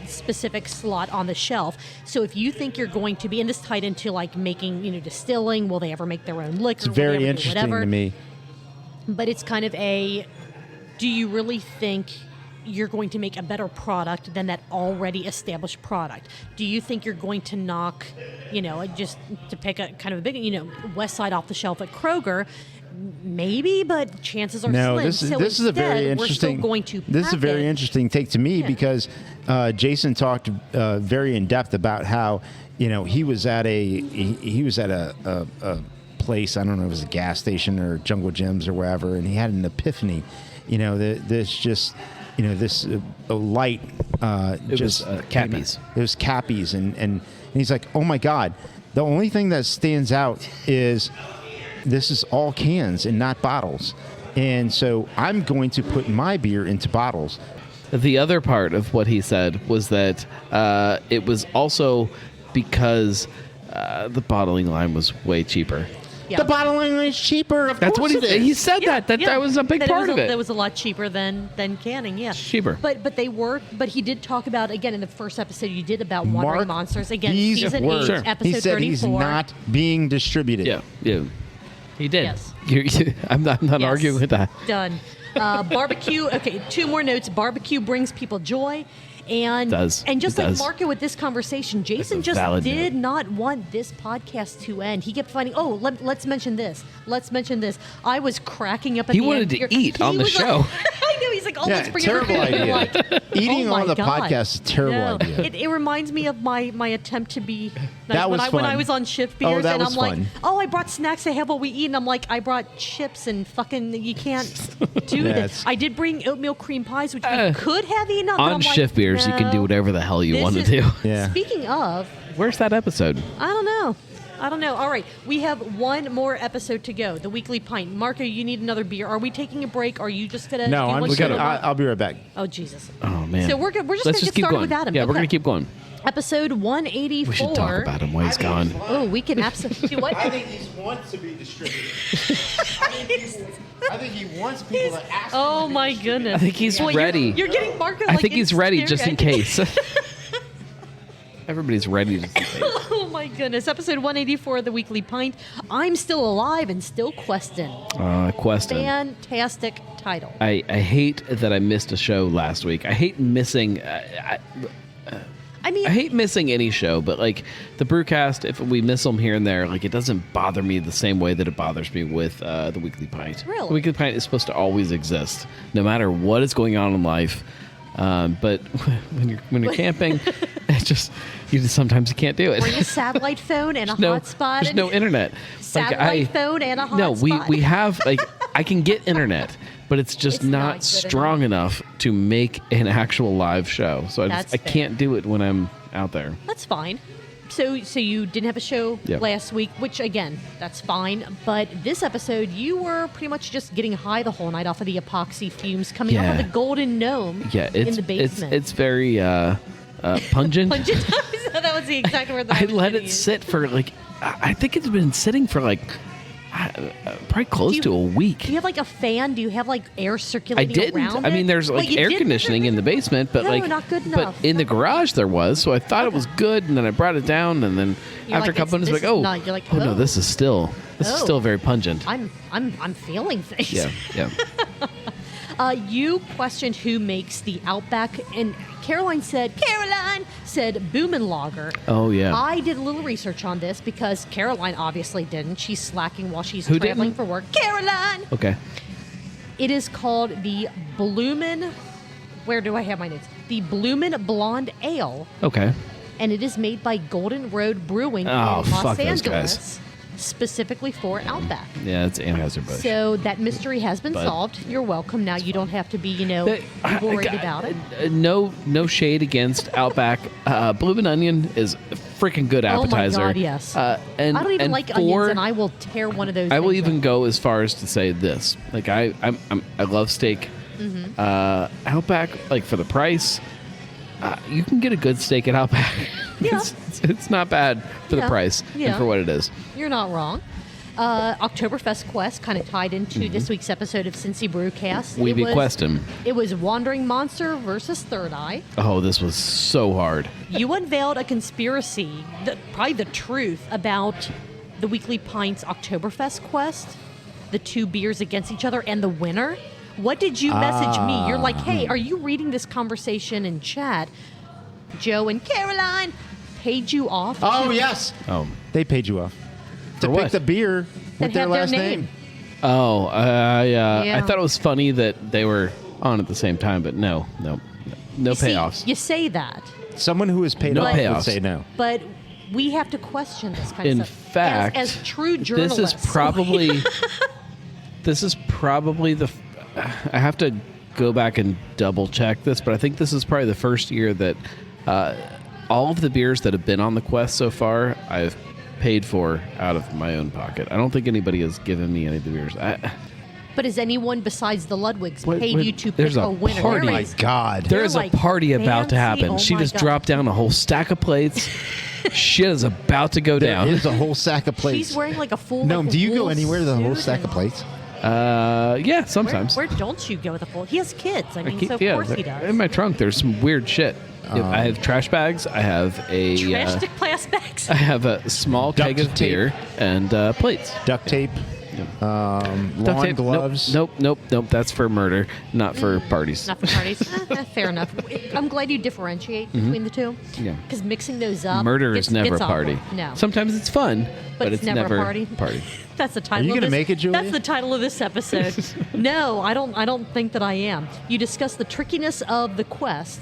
[SPEAKER 3] specific slot on the shelf. So if you think you're going to be, and this tied into like making, distilling, will they ever make their own liquor?
[SPEAKER 2] It's very interesting to me.
[SPEAKER 3] But it's kind of do you really think you're going to make a better product than that already established product? Do you think you're going to knock, just to pick a kind of a big, West Side off the shelf at Kroger? Maybe, but chances are slim.
[SPEAKER 2] This is a very interesting. This is a very interesting take to me because Jason talked very in depth about how he was at a place, I don't know if it was a gas station or Jungle Gyms or wherever, and he had an epiphany. This light
[SPEAKER 4] it was Cappies.
[SPEAKER 2] It was Cappies, and he's like, oh my God, The only thing that stands out is this is all cans and not bottles. And so I'm going to put my beer into bottles.
[SPEAKER 4] The other part of what he said was that it was also because the bottling line was way cheaper.
[SPEAKER 3] Yeah.
[SPEAKER 2] The bottling is cheaper.
[SPEAKER 4] That's what he said.
[SPEAKER 3] Yeah,
[SPEAKER 4] That was a big part of it.
[SPEAKER 3] That was a lot cheaper than canning. Yeah,
[SPEAKER 4] cheaper.
[SPEAKER 3] But he did talk about, again, in the first episode you did about Wandering Monsters, again,
[SPEAKER 2] these
[SPEAKER 3] season
[SPEAKER 2] words.
[SPEAKER 3] 8, episode
[SPEAKER 2] he said
[SPEAKER 3] 34.
[SPEAKER 2] He's not being distributed.
[SPEAKER 4] Yeah. He did.
[SPEAKER 3] Yes.
[SPEAKER 4] I'm not arguing with that.
[SPEAKER 3] Done. Barbecue. Okay, 2 more notes. Barbecue brings people joy. And just like Marco with this conversation, Jason just did not want this podcast to end. He kept finding, let's mention this. Let's mention this. I was cracking up at
[SPEAKER 4] he
[SPEAKER 3] the
[SPEAKER 4] wanted
[SPEAKER 3] end.
[SPEAKER 4] to eat on the show.
[SPEAKER 3] Like, I knew. He's like, let's bring
[SPEAKER 2] terrible idea.
[SPEAKER 3] Like,
[SPEAKER 2] Eating on the
[SPEAKER 3] God.
[SPEAKER 2] podcast is a terrible idea.
[SPEAKER 3] It reminds me of my attempt to be nice
[SPEAKER 2] that was
[SPEAKER 3] when I was on shift beers,
[SPEAKER 2] that
[SPEAKER 3] and
[SPEAKER 2] was
[SPEAKER 3] I'm
[SPEAKER 2] fun.
[SPEAKER 3] like, I brought snacks to have while we eat, and I'm like, I brought chips and fucking, you can't do this. I did bring oatmeal cream pies, which we could have eaten up.
[SPEAKER 4] On shift beers, you can do whatever the hell you want to do.
[SPEAKER 2] Yeah.
[SPEAKER 3] Speaking of,
[SPEAKER 4] where's that episode?
[SPEAKER 3] I don't know. All right, we have one more episode to go. The Weekly Pint. Marco, you need another beer. Are we taking a break? Are you just gonna?
[SPEAKER 2] No, I'll be right back.
[SPEAKER 3] Oh Jesus.
[SPEAKER 4] Oh man.
[SPEAKER 3] So we're just
[SPEAKER 4] Let's
[SPEAKER 3] gonna
[SPEAKER 4] just
[SPEAKER 3] get
[SPEAKER 4] keep
[SPEAKER 3] started
[SPEAKER 4] going.
[SPEAKER 3] with Adam.
[SPEAKER 4] Yeah,
[SPEAKER 3] Okay.
[SPEAKER 4] we're gonna keep going.
[SPEAKER 3] Episode 184.
[SPEAKER 4] We should talk about him while he's gone.
[SPEAKER 3] Oh, we can absolutely. What?
[SPEAKER 2] I think he wants to be distributed. I think he wants people to ask.
[SPEAKER 3] Oh my goodness.
[SPEAKER 4] I think he's ready.
[SPEAKER 3] You're getting Marco.
[SPEAKER 4] I think he's ready just in case. Everybody's ready to see.
[SPEAKER 3] Oh my goodness. Episode 184 of the Weekly Pint. I'm still alive and still questing.
[SPEAKER 4] Questing.
[SPEAKER 3] Fantastic title.
[SPEAKER 4] I hate that I missed a show last week. I hate missing. I hate missing any show, but like the Brewcast, if we miss them here and there, like it doesn't bother me the same way that it bothers me with the Weekly Pint.
[SPEAKER 3] Really?
[SPEAKER 4] The Weekly Pint is supposed to always exist, no matter what is going on in life. But when you're camping, sometimes you can't do it.
[SPEAKER 3] Bring a satellite phone and a hotspot.
[SPEAKER 4] There's no internet.
[SPEAKER 3] Satellite phone and a hotspot.
[SPEAKER 4] No, we have I can get internet, but it's just not strong enough to make an actual live show. So I can't do it when I'm out there.
[SPEAKER 3] That's fine. So you didn't have a show last week, which again, that's fine. But this episode, you were pretty much just getting high the whole night off of the epoxy fumes coming off of the Golden Gnome in the basement.
[SPEAKER 4] It's very pungent.
[SPEAKER 3] Pungent. That was the exact word that I
[SPEAKER 4] let it sit for I think it's been sitting for probably close to a week.
[SPEAKER 3] Do you have like a fan? Do you have like air circulating around it?
[SPEAKER 4] I mean, there's air conditioning in the basement, but
[SPEAKER 3] not good enough.
[SPEAKER 4] But in the garage there was, so I thought it was good, and then I brought it down, and then after a couple minutes, no, this is still very pungent.
[SPEAKER 3] I'm feeling things.
[SPEAKER 4] Yeah.
[SPEAKER 3] You questioned who makes the Outback, and Caroline said Boomin' Lager.
[SPEAKER 4] Oh, yeah.
[SPEAKER 3] I did a little research on this because Caroline obviously didn't. She's slacking while she's traveling for work. Caroline!
[SPEAKER 4] Okay.
[SPEAKER 3] It is called the Bloomin', where do I have my notes? The Bloomin' Blonde Ale.
[SPEAKER 4] Okay.
[SPEAKER 3] And it is made by Golden Road Brewing in Los Angeles. Specifically for Outback.
[SPEAKER 4] Yeah, it's Anheuser-Busch.
[SPEAKER 3] So that mystery has been solved. You're welcome. Now you don't have to be, worried about it.
[SPEAKER 4] No shade against Outback. Bloomin' Onion is a freaking good appetizer.
[SPEAKER 3] Oh my God, yes.
[SPEAKER 4] And
[SPEAKER 3] I don't even like onions, and I will tear one of those.
[SPEAKER 4] I will even go as far as to say this: I love steak.
[SPEAKER 3] Mm-hmm.
[SPEAKER 4] Outback, for the price, you can get a good steak at Outback.
[SPEAKER 3] Yeah.
[SPEAKER 4] It's not bad for the price and for what it is.
[SPEAKER 3] You're not wrong. Oktoberfest Quest kind of tied into this week's episode of Cincy Brewcast.
[SPEAKER 4] We be questing.
[SPEAKER 3] It was Wandering Monster versus Third Eye.
[SPEAKER 4] Oh, this was so hard.
[SPEAKER 3] You unveiled a conspiracy, probably the truth, about the Weekly Pint's Oktoberfest Quest, the 2 beers against each other, and the winner. What did you message me? You're like, hey, are you reading this conversation in chat? Joe and Caroline paid you off.
[SPEAKER 2] Oh, yes.
[SPEAKER 4] Oh,
[SPEAKER 2] they paid you off to pick the beer with their last name.
[SPEAKER 4] Oh, I thought it was funny that they were on at the same time, but no payoffs.
[SPEAKER 3] You say that.
[SPEAKER 2] Someone who is paid off would say no.
[SPEAKER 3] But we have to question this kind of stuff.
[SPEAKER 4] In fact,
[SPEAKER 3] as true journalists.
[SPEAKER 4] This is probably the. I have to go back and double check this, but I think this is probably the first year that all of the beers that have been on the Quest so far, I've paid for out of my own pocket. I don't think anybody has given me any of the beers.
[SPEAKER 3] But has anyone besides the Ludwigs paid you to pick a winner?
[SPEAKER 4] Party.
[SPEAKER 2] Oh my God.
[SPEAKER 4] There is a party about to happen.
[SPEAKER 3] Oh
[SPEAKER 4] She
[SPEAKER 3] my
[SPEAKER 4] just
[SPEAKER 3] God.
[SPEAKER 4] dropped down a whole stack of plates. Shit is about to go down.
[SPEAKER 2] There is a whole sack of plates.
[SPEAKER 3] She's wearing like a full.
[SPEAKER 2] No,
[SPEAKER 3] like,
[SPEAKER 2] do you go
[SPEAKER 3] wool
[SPEAKER 2] anywhere with a whole
[SPEAKER 3] suit
[SPEAKER 2] stack of
[SPEAKER 3] and-
[SPEAKER 2] plates?
[SPEAKER 4] Yeah, sometimes.
[SPEAKER 3] Where don't you go with a full? He has kids. I mean, so of course he does.
[SPEAKER 4] In my trunk, there's some weird shit. I have trash bags. I have a
[SPEAKER 3] Trash stick plastic bags.
[SPEAKER 4] I have a small keg of
[SPEAKER 2] tape.
[SPEAKER 4] beer and plates.
[SPEAKER 2] Duct tape.
[SPEAKER 4] Duct
[SPEAKER 2] Lawn
[SPEAKER 4] tape.
[SPEAKER 2] gloves.
[SPEAKER 4] Nope. That's for murder, not for parties.
[SPEAKER 3] Not for parties. Fair enough. I'm glad you differentiate between the two.
[SPEAKER 4] Yeah.
[SPEAKER 3] Because mixing those up.
[SPEAKER 4] Murder
[SPEAKER 3] gets-
[SPEAKER 4] is never
[SPEAKER 3] gets
[SPEAKER 4] a party.
[SPEAKER 3] awkward. No.
[SPEAKER 4] Sometimes it's fun, but it's never
[SPEAKER 3] a party. That's the title.
[SPEAKER 2] you
[SPEAKER 3] of
[SPEAKER 2] gonna
[SPEAKER 3] this-
[SPEAKER 2] make it, Julia?
[SPEAKER 3] That's the title of this episode. No, I don't think that I am. You discuss the trickiness of the quest.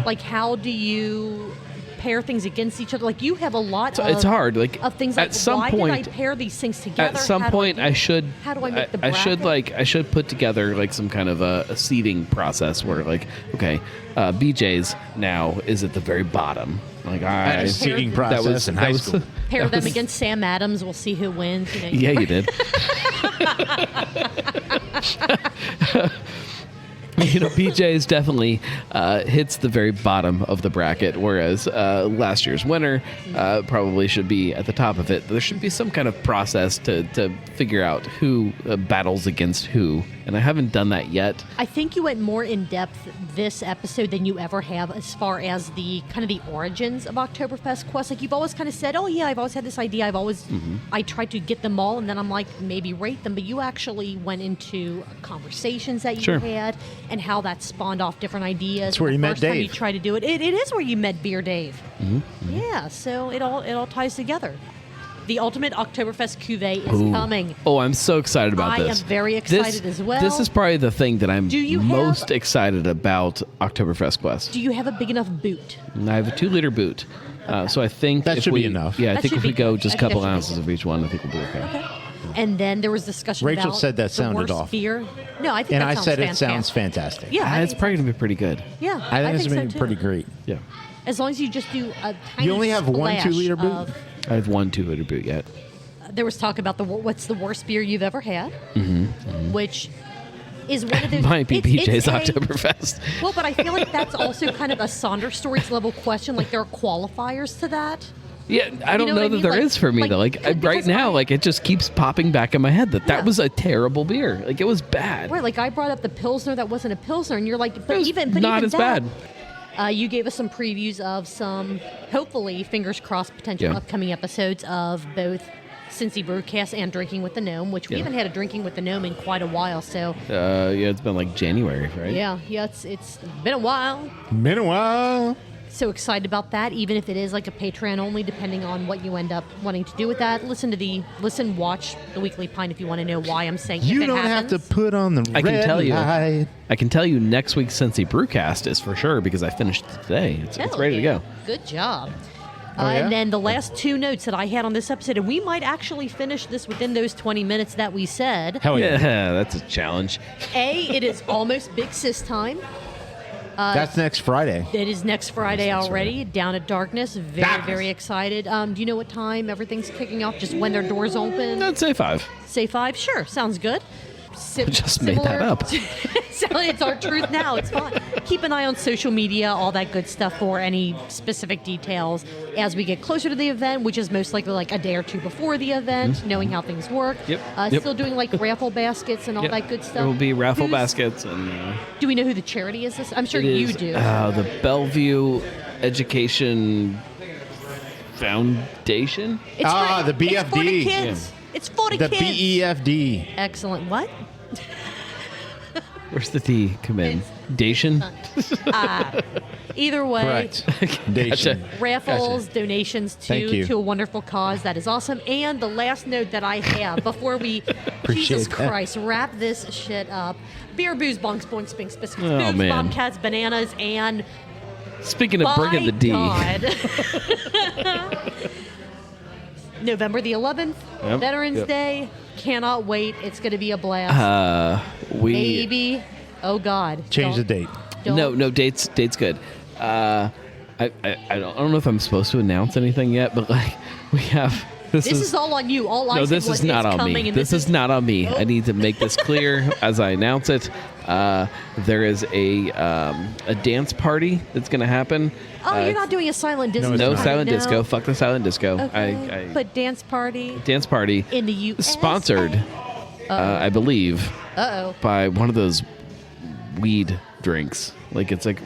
[SPEAKER 3] Like, how do you pair things against each other? Like, you have a lot of.
[SPEAKER 4] It's hard. Like
[SPEAKER 3] of things.
[SPEAKER 4] at
[SPEAKER 3] Like,
[SPEAKER 4] some
[SPEAKER 3] why
[SPEAKER 4] point,
[SPEAKER 3] did I pair these things together?
[SPEAKER 4] at some
[SPEAKER 3] How do
[SPEAKER 4] point,
[SPEAKER 3] do
[SPEAKER 4] I
[SPEAKER 3] it?
[SPEAKER 4] should.
[SPEAKER 3] How do I make the
[SPEAKER 4] I should
[SPEAKER 3] bracket?
[SPEAKER 4] I should put together like some kind of a seeding process where like, okay, BJ's now is at the very bottom. Like I
[SPEAKER 2] Seating
[SPEAKER 3] that
[SPEAKER 2] process in high school.
[SPEAKER 3] Pair them against Sam Adams. We'll see who wins. You know,
[SPEAKER 4] Yeah, you did. You know, BJ's definitely hits the very bottom of the bracket, whereas last year's winner probably should be at the top of it. There should be some kind of process to figure out who battles against who, and I haven't done that yet.
[SPEAKER 3] I think you went more in depth this episode than you ever have as far as the kind of the origins of Oktoberfest Quest. Like, you've always kind of said, oh yeah, I've always had this idea. I've always, I tried to get them all, and then I'm like, maybe rate them. But you actually went into conversations that you
[SPEAKER 4] Sure.
[SPEAKER 3] had and how that spawned off different ideas.
[SPEAKER 2] That's where
[SPEAKER 3] And
[SPEAKER 2] you
[SPEAKER 3] the
[SPEAKER 2] met
[SPEAKER 3] first time
[SPEAKER 2] Dave.
[SPEAKER 3] you tried to do it. It is where you met Beer Dave. Yeah, so it all ties together. The ultimate Oktoberfest cuvee is coming.
[SPEAKER 4] Oh, I'm so excited about
[SPEAKER 3] I
[SPEAKER 4] this.
[SPEAKER 3] am very excited as well.
[SPEAKER 4] This is probably the thing that I'm
[SPEAKER 3] Do you
[SPEAKER 4] most
[SPEAKER 3] have-
[SPEAKER 4] excited about Oktoberfest Quest.
[SPEAKER 3] Do you have a big enough boot?
[SPEAKER 4] And I have a 2-liter boot. So I think
[SPEAKER 2] That
[SPEAKER 4] if
[SPEAKER 2] should be
[SPEAKER 4] we,
[SPEAKER 2] enough.
[SPEAKER 4] Yeah, I
[SPEAKER 3] That
[SPEAKER 4] think
[SPEAKER 3] should
[SPEAKER 4] if we
[SPEAKER 3] be
[SPEAKER 4] go
[SPEAKER 3] good.
[SPEAKER 4] just
[SPEAKER 3] I
[SPEAKER 4] a
[SPEAKER 3] think
[SPEAKER 4] couple
[SPEAKER 3] that should be
[SPEAKER 4] ounces of each one, I think we'll be okay.
[SPEAKER 3] And then there was discussion
[SPEAKER 2] Rachel
[SPEAKER 3] about
[SPEAKER 2] said that
[SPEAKER 3] the
[SPEAKER 2] sounded
[SPEAKER 3] worst
[SPEAKER 2] off.
[SPEAKER 3] beer. No, I think
[SPEAKER 2] And
[SPEAKER 3] that
[SPEAKER 2] I
[SPEAKER 3] sounds
[SPEAKER 2] said it
[SPEAKER 3] fantastic.
[SPEAKER 2] sounds fantastic.
[SPEAKER 3] Yeah, I
[SPEAKER 4] It's
[SPEAKER 3] think
[SPEAKER 4] probably going to be pretty good.
[SPEAKER 3] yeah,
[SPEAKER 2] I think it's
[SPEAKER 3] so
[SPEAKER 2] going to be
[SPEAKER 3] too.
[SPEAKER 2] pretty great.
[SPEAKER 4] Yeah.
[SPEAKER 3] As long as you just do a tiny
[SPEAKER 2] You only have one
[SPEAKER 3] splash
[SPEAKER 2] 2-liter boot?
[SPEAKER 3] of-
[SPEAKER 4] I have 1 2-liter boot yet.
[SPEAKER 3] there was talk about what's the worst beer you've ever had, which is one of those.
[SPEAKER 4] Might be
[SPEAKER 3] it's
[SPEAKER 4] BJ's
[SPEAKER 3] a-
[SPEAKER 4] Oktoberfest.
[SPEAKER 3] Well, but I feel like that's also kind of a Saunders Stories level question. Like, there are qualifiers to that.
[SPEAKER 4] Yeah, I don't
[SPEAKER 3] know
[SPEAKER 4] know,
[SPEAKER 3] what I
[SPEAKER 4] that
[SPEAKER 3] mean?
[SPEAKER 4] there
[SPEAKER 3] Like-
[SPEAKER 4] is for me
[SPEAKER 3] like,
[SPEAKER 4] though. Like right
[SPEAKER 3] because
[SPEAKER 4] now,
[SPEAKER 3] I-
[SPEAKER 4] like it just keeps popping back in my head that
[SPEAKER 3] Yeah.
[SPEAKER 4] was a terrible beer. Like it was bad.
[SPEAKER 3] Right, like I brought up the Pilsner that wasn't a Pilsner, and you're like, but
[SPEAKER 4] was
[SPEAKER 3] even
[SPEAKER 4] not
[SPEAKER 3] even
[SPEAKER 4] as
[SPEAKER 3] that,
[SPEAKER 4] bad.
[SPEAKER 3] You gave us some previews of some, hopefully, fingers crossed, potential
[SPEAKER 4] Yeah.
[SPEAKER 3] upcoming episodes of both Cincy Brewcast and Drinking with the Gnome, which we
[SPEAKER 4] Yeah.
[SPEAKER 3] haven't had a Drinking with the Gnome in quite a while. So
[SPEAKER 4] Yeah, it's been like January, right?
[SPEAKER 3] yeah, it's been a while.
[SPEAKER 2] Been a while.
[SPEAKER 3] So excited about that, even if it is like a Patreon only, depending on what you end up wanting to do with that. Watch the Weekly Pint if you want to know why I'm saying
[SPEAKER 2] You
[SPEAKER 3] if it
[SPEAKER 2] don't have to
[SPEAKER 3] happens.
[SPEAKER 2] put on the
[SPEAKER 4] I can
[SPEAKER 2] red
[SPEAKER 4] tell you.
[SPEAKER 2] light.
[SPEAKER 4] I can tell you next week's Cincy Brewcast is for sure because I finished it today. It's
[SPEAKER 3] Hell
[SPEAKER 4] ready to
[SPEAKER 3] yeah.
[SPEAKER 4] go.
[SPEAKER 3] Good job.
[SPEAKER 2] Oh, yeah?
[SPEAKER 3] And then the last 2 notes that I had on this episode, and we might actually finish this within those 20 minutes that we said.
[SPEAKER 2] Hell yeah.
[SPEAKER 4] Yeah, that's a challenge.
[SPEAKER 3] A, it is almost Big Sis time.
[SPEAKER 2] That's next Friday.
[SPEAKER 3] It is next Friday
[SPEAKER 2] Next
[SPEAKER 3] already, down at Darkness. Very excited. Do you know what time everything's kicking off? Just when their doors open?
[SPEAKER 4] I'd say 5.
[SPEAKER 3] Say 5? Sure, sounds good.
[SPEAKER 4] Just made that up.
[SPEAKER 3] So it's our truth now. It's fine. Keep an eye on social media, all that good stuff for any specific details as we get closer to the event, which is most likely like a day or 2 before the event, knowing how things work.
[SPEAKER 4] Yep.
[SPEAKER 3] Still doing like raffle baskets and all that good stuff.
[SPEAKER 4] There will be raffle
[SPEAKER 3] Who's-
[SPEAKER 4] baskets and
[SPEAKER 3] Do we know who the charity is? I'm sure
[SPEAKER 4] it
[SPEAKER 3] you
[SPEAKER 4] is,
[SPEAKER 3] do.
[SPEAKER 4] The Bellevue Education Foundation.
[SPEAKER 3] It's
[SPEAKER 2] Ah, the
[SPEAKER 3] It's for the
[SPEAKER 2] BFD.
[SPEAKER 3] kids. It's for the
[SPEAKER 2] The
[SPEAKER 3] kids.
[SPEAKER 2] BEFD.
[SPEAKER 3] Excellent. What?
[SPEAKER 4] Where's the D come in? Dation?
[SPEAKER 3] Either way.
[SPEAKER 2] Correct.
[SPEAKER 4] Gotcha.
[SPEAKER 2] Dation.
[SPEAKER 3] Raffles, donations
[SPEAKER 2] Thank you.
[SPEAKER 3] to a wonderful cause. That is awesome. And the last note that I have before we,
[SPEAKER 2] Appreciate
[SPEAKER 3] Jesus
[SPEAKER 2] that.
[SPEAKER 3] Christ, wrap this shit up. Beer, booze, bonks, boinks, binks, biscuits,
[SPEAKER 4] Oh,
[SPEAKER 3] boobs,
[SPEAKER 4] man.
[SPEAKER 3] bobcats, bananas, and
[SPEAKER 4] Speaking of bringing the D.
[SPEAKER 3] God. November the 11th,
[SPEAKER 4] Yep,
[SPEAKER 3] Veterans
[SPEAKER 4] yep.
[SPEAKER 3] Day. Cannot wait. It's going to be a blast. Maybe. Oh, God.
[SPEAKER 2] Change the
[SPEAKER 3] Don't-
[SPEAKER 2] date.
[SPEAKER 3] don't-
[SPEAKER 4] No, date's good. I don't know if I'm supposed to announce anything yet, but like we have
[SPEAKER 3] This is all on you. All I
[SPEAKER 4] No,
[SPEAKER 3] said
[SPEAKER 4] this
[SPEAKER 3] was
[SPEAKER 4] is not
[SPEAKER 3] it's
[SPEAKER 4] on
[SPEAKER 3] coming,
[SPEAKER 4] me.
[SPEAKER 3] and
[SPEAKER 4] This is not on me. I need to make this clear as I announce it. There is a dance party that's going to happen.
[SPEAKER 3] Oh, you're not doing a silent disco?
[SPEAKER 4] No
[SPEAKER 3] party,
[SPEAKER 4] silent
[SPEAKER 3] no?
[SPEAKER 4] disco. Fuck the silent disco.
[SPEAKER 3] Okay. But dance party
[SPEAKER 4] in
[SPEAKER 3] the U.S.
[SPEAKER 4] sponsored, I believe, by one of those weed drinks. Like it's like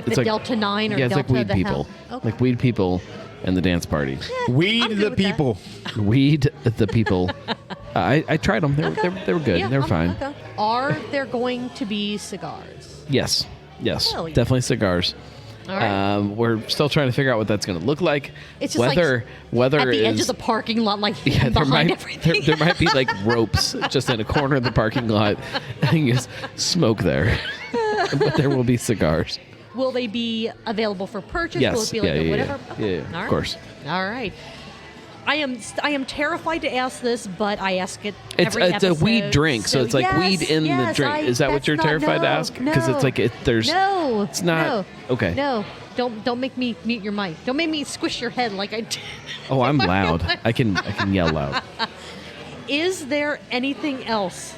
[SPEAKER 3] the Delta 9 or
[SPEAKER 4] yeah, it's
[SPEAKER 3] Delta
[SPEAKER 4] like weed
[SPEAKER 3] the
[SPEAKER 4] people,
[SPEAKER 3] hell.
[SPEAKER 4] like weed people, and the dance party.
[SPEAKER 2] Weed
[SPEAKER 3] I'm good
[SPEAKER 2] the
[SPEAKER 3] with
[SPEAKER 2] people.
[SPEAKER 4] Weed the people. I tried them. They were good.
[SPEAKER 3] Yeah,
[SPEAKER 4] they were fine.
[SPEAKER 3] Okay. Are there going to be cigars?
[SPEAKER 4] Yes.
[SPEAKER 3] Hell yeah.
[SPEAKER 4] Definitely cigars.
[SPEAKER 3] All right.
[SPEAKER 4] We're still trying to figure out what that's going to look like.
[SPEAKER 3] It's just
[SPEAKER 4] whether
[SPEAKER 3] at the edge of the parking lot, like behind everything.
[SPEAKER 4] There might be like ropes just in a corner of the parking lot, and you just smoke there. But there will be cigars.
[SPEAKER 3] Will they be available for purchase?
[SPEAKER 4] Yes.
[SPEAKER 3] Will it be like whatever?
[SPEAKER 4] Yeah.
[SPEAKER 3] All right.
[SPEAKER 4] Of course.
[SPEAKER 3] All right. I am terrified to ask this, but I ask it every
[SPEAKER 4] It's
[SPEAKER 3] episode.
[SPEAKER 4] a weed drink, so it's like
[SPEAKER 3] yes,
[SPEAKER 4] weed in the drink. Is that what you're terrified to ask? Because it's like there's
[SPEAKER 3] no.
[SPEAKER 4] It's not
[SPEAKER 3] no,
[SPEAKER 4] okay.
[SPEAKER 3] No, don't make me mute your mic. Don't make me squish your head like I did.
[SPEAKER 4] Oh, I'm loud. I can yell loud.
[SPEAKER 3] Is there anything else?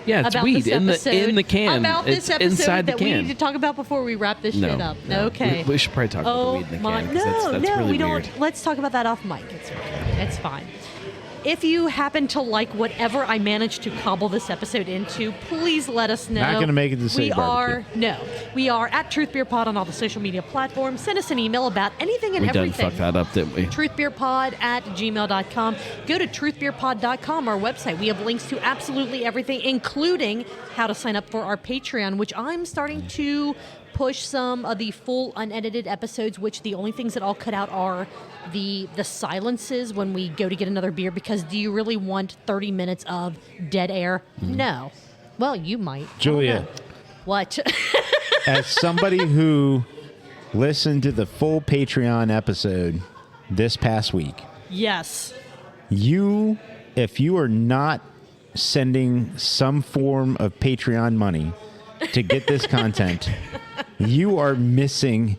[SPEAKER 4] Yeah, it's
[SPEAKER 3] about
[SPEAKER 4] weed
[SPEAKER 3] this episode,
[SPEAKER 4] in the can.
[SPEAKER 3] About this
[SPEAKER 4] it's
[SPEAKER 3] episode
[SPEAKER 4] inside the
[SPEAKER 3] that
[SPEAKER 4] can.
[SPEAKER 3] we need to talk about before we wrap this shit up.
[SPEAKER 4] No.
[SPEAKER 3] Okay.
[SPEAKER 4] We should probably talk about the weed in the can. 'Cause that's really
[SPEAKER 3] we don't.
[SPEAKER 4] weird.
[SPEAKER 3] Let's talk about that off mic. It's fine. It's fine. If you happen to like whatever I managed to cobble this episode into, please let us know.
[SPEAKER 2] Not going to make it to say
[SPEAKER 3] We are at Truth Beer Pod on all the social media platforms. Send us an email about anything and
[SPEAKER 4] We done
[SPEAKER 3] everything.
[SPEAKER 4] fucked that up, didn't we?
[SPEAKER 3] truthbeerpod@gmail.com. Go to truthbeerpod.com, our website. We have links to absolutely everything, including how to sign up for our Patreon, which I'm starting to push some of the full unedited episodes, which the only things that I'll cut out are the silences when we go to get another beer, because do you really want 30 minutes of dead air? No. Well, you might.
[SPEAKER 2] Julia.
[SPEAKER 3] What?
[SPEAKER 2] As somebody who listened to the full Patreon episode this past week,
[SPEAKER 3] Yes.
[SPEAKER 2] if you are not sending some form of Patreon money to get this content, you are missing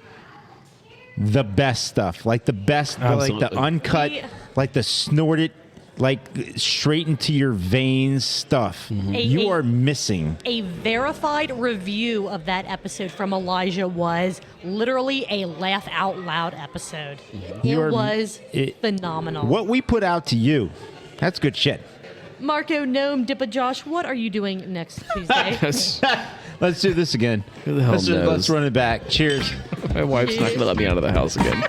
[SPEAKER 2] the best stuff, like the best, like the uncut, like the snorted, like straight into your veins stuff. You are missing.
[SPEAKER 3] A verified review of that episode from Elijah was literally a laugh out loud episode. It was phenomenal.
[SPEAKER 2] What we put out to you, that's good shit.
[SPEAKER 3] Marco, Gnome, Dippa, Josh, what are you doing next Tuesday?
[SPEAKER 2] Let's do this again.
[SPEAKER 4] Who the hell knows?
[SPEAKER 2] Let's run it back. Cheers.
[SPEAKER 4] My wife's not going to let me out of the house again.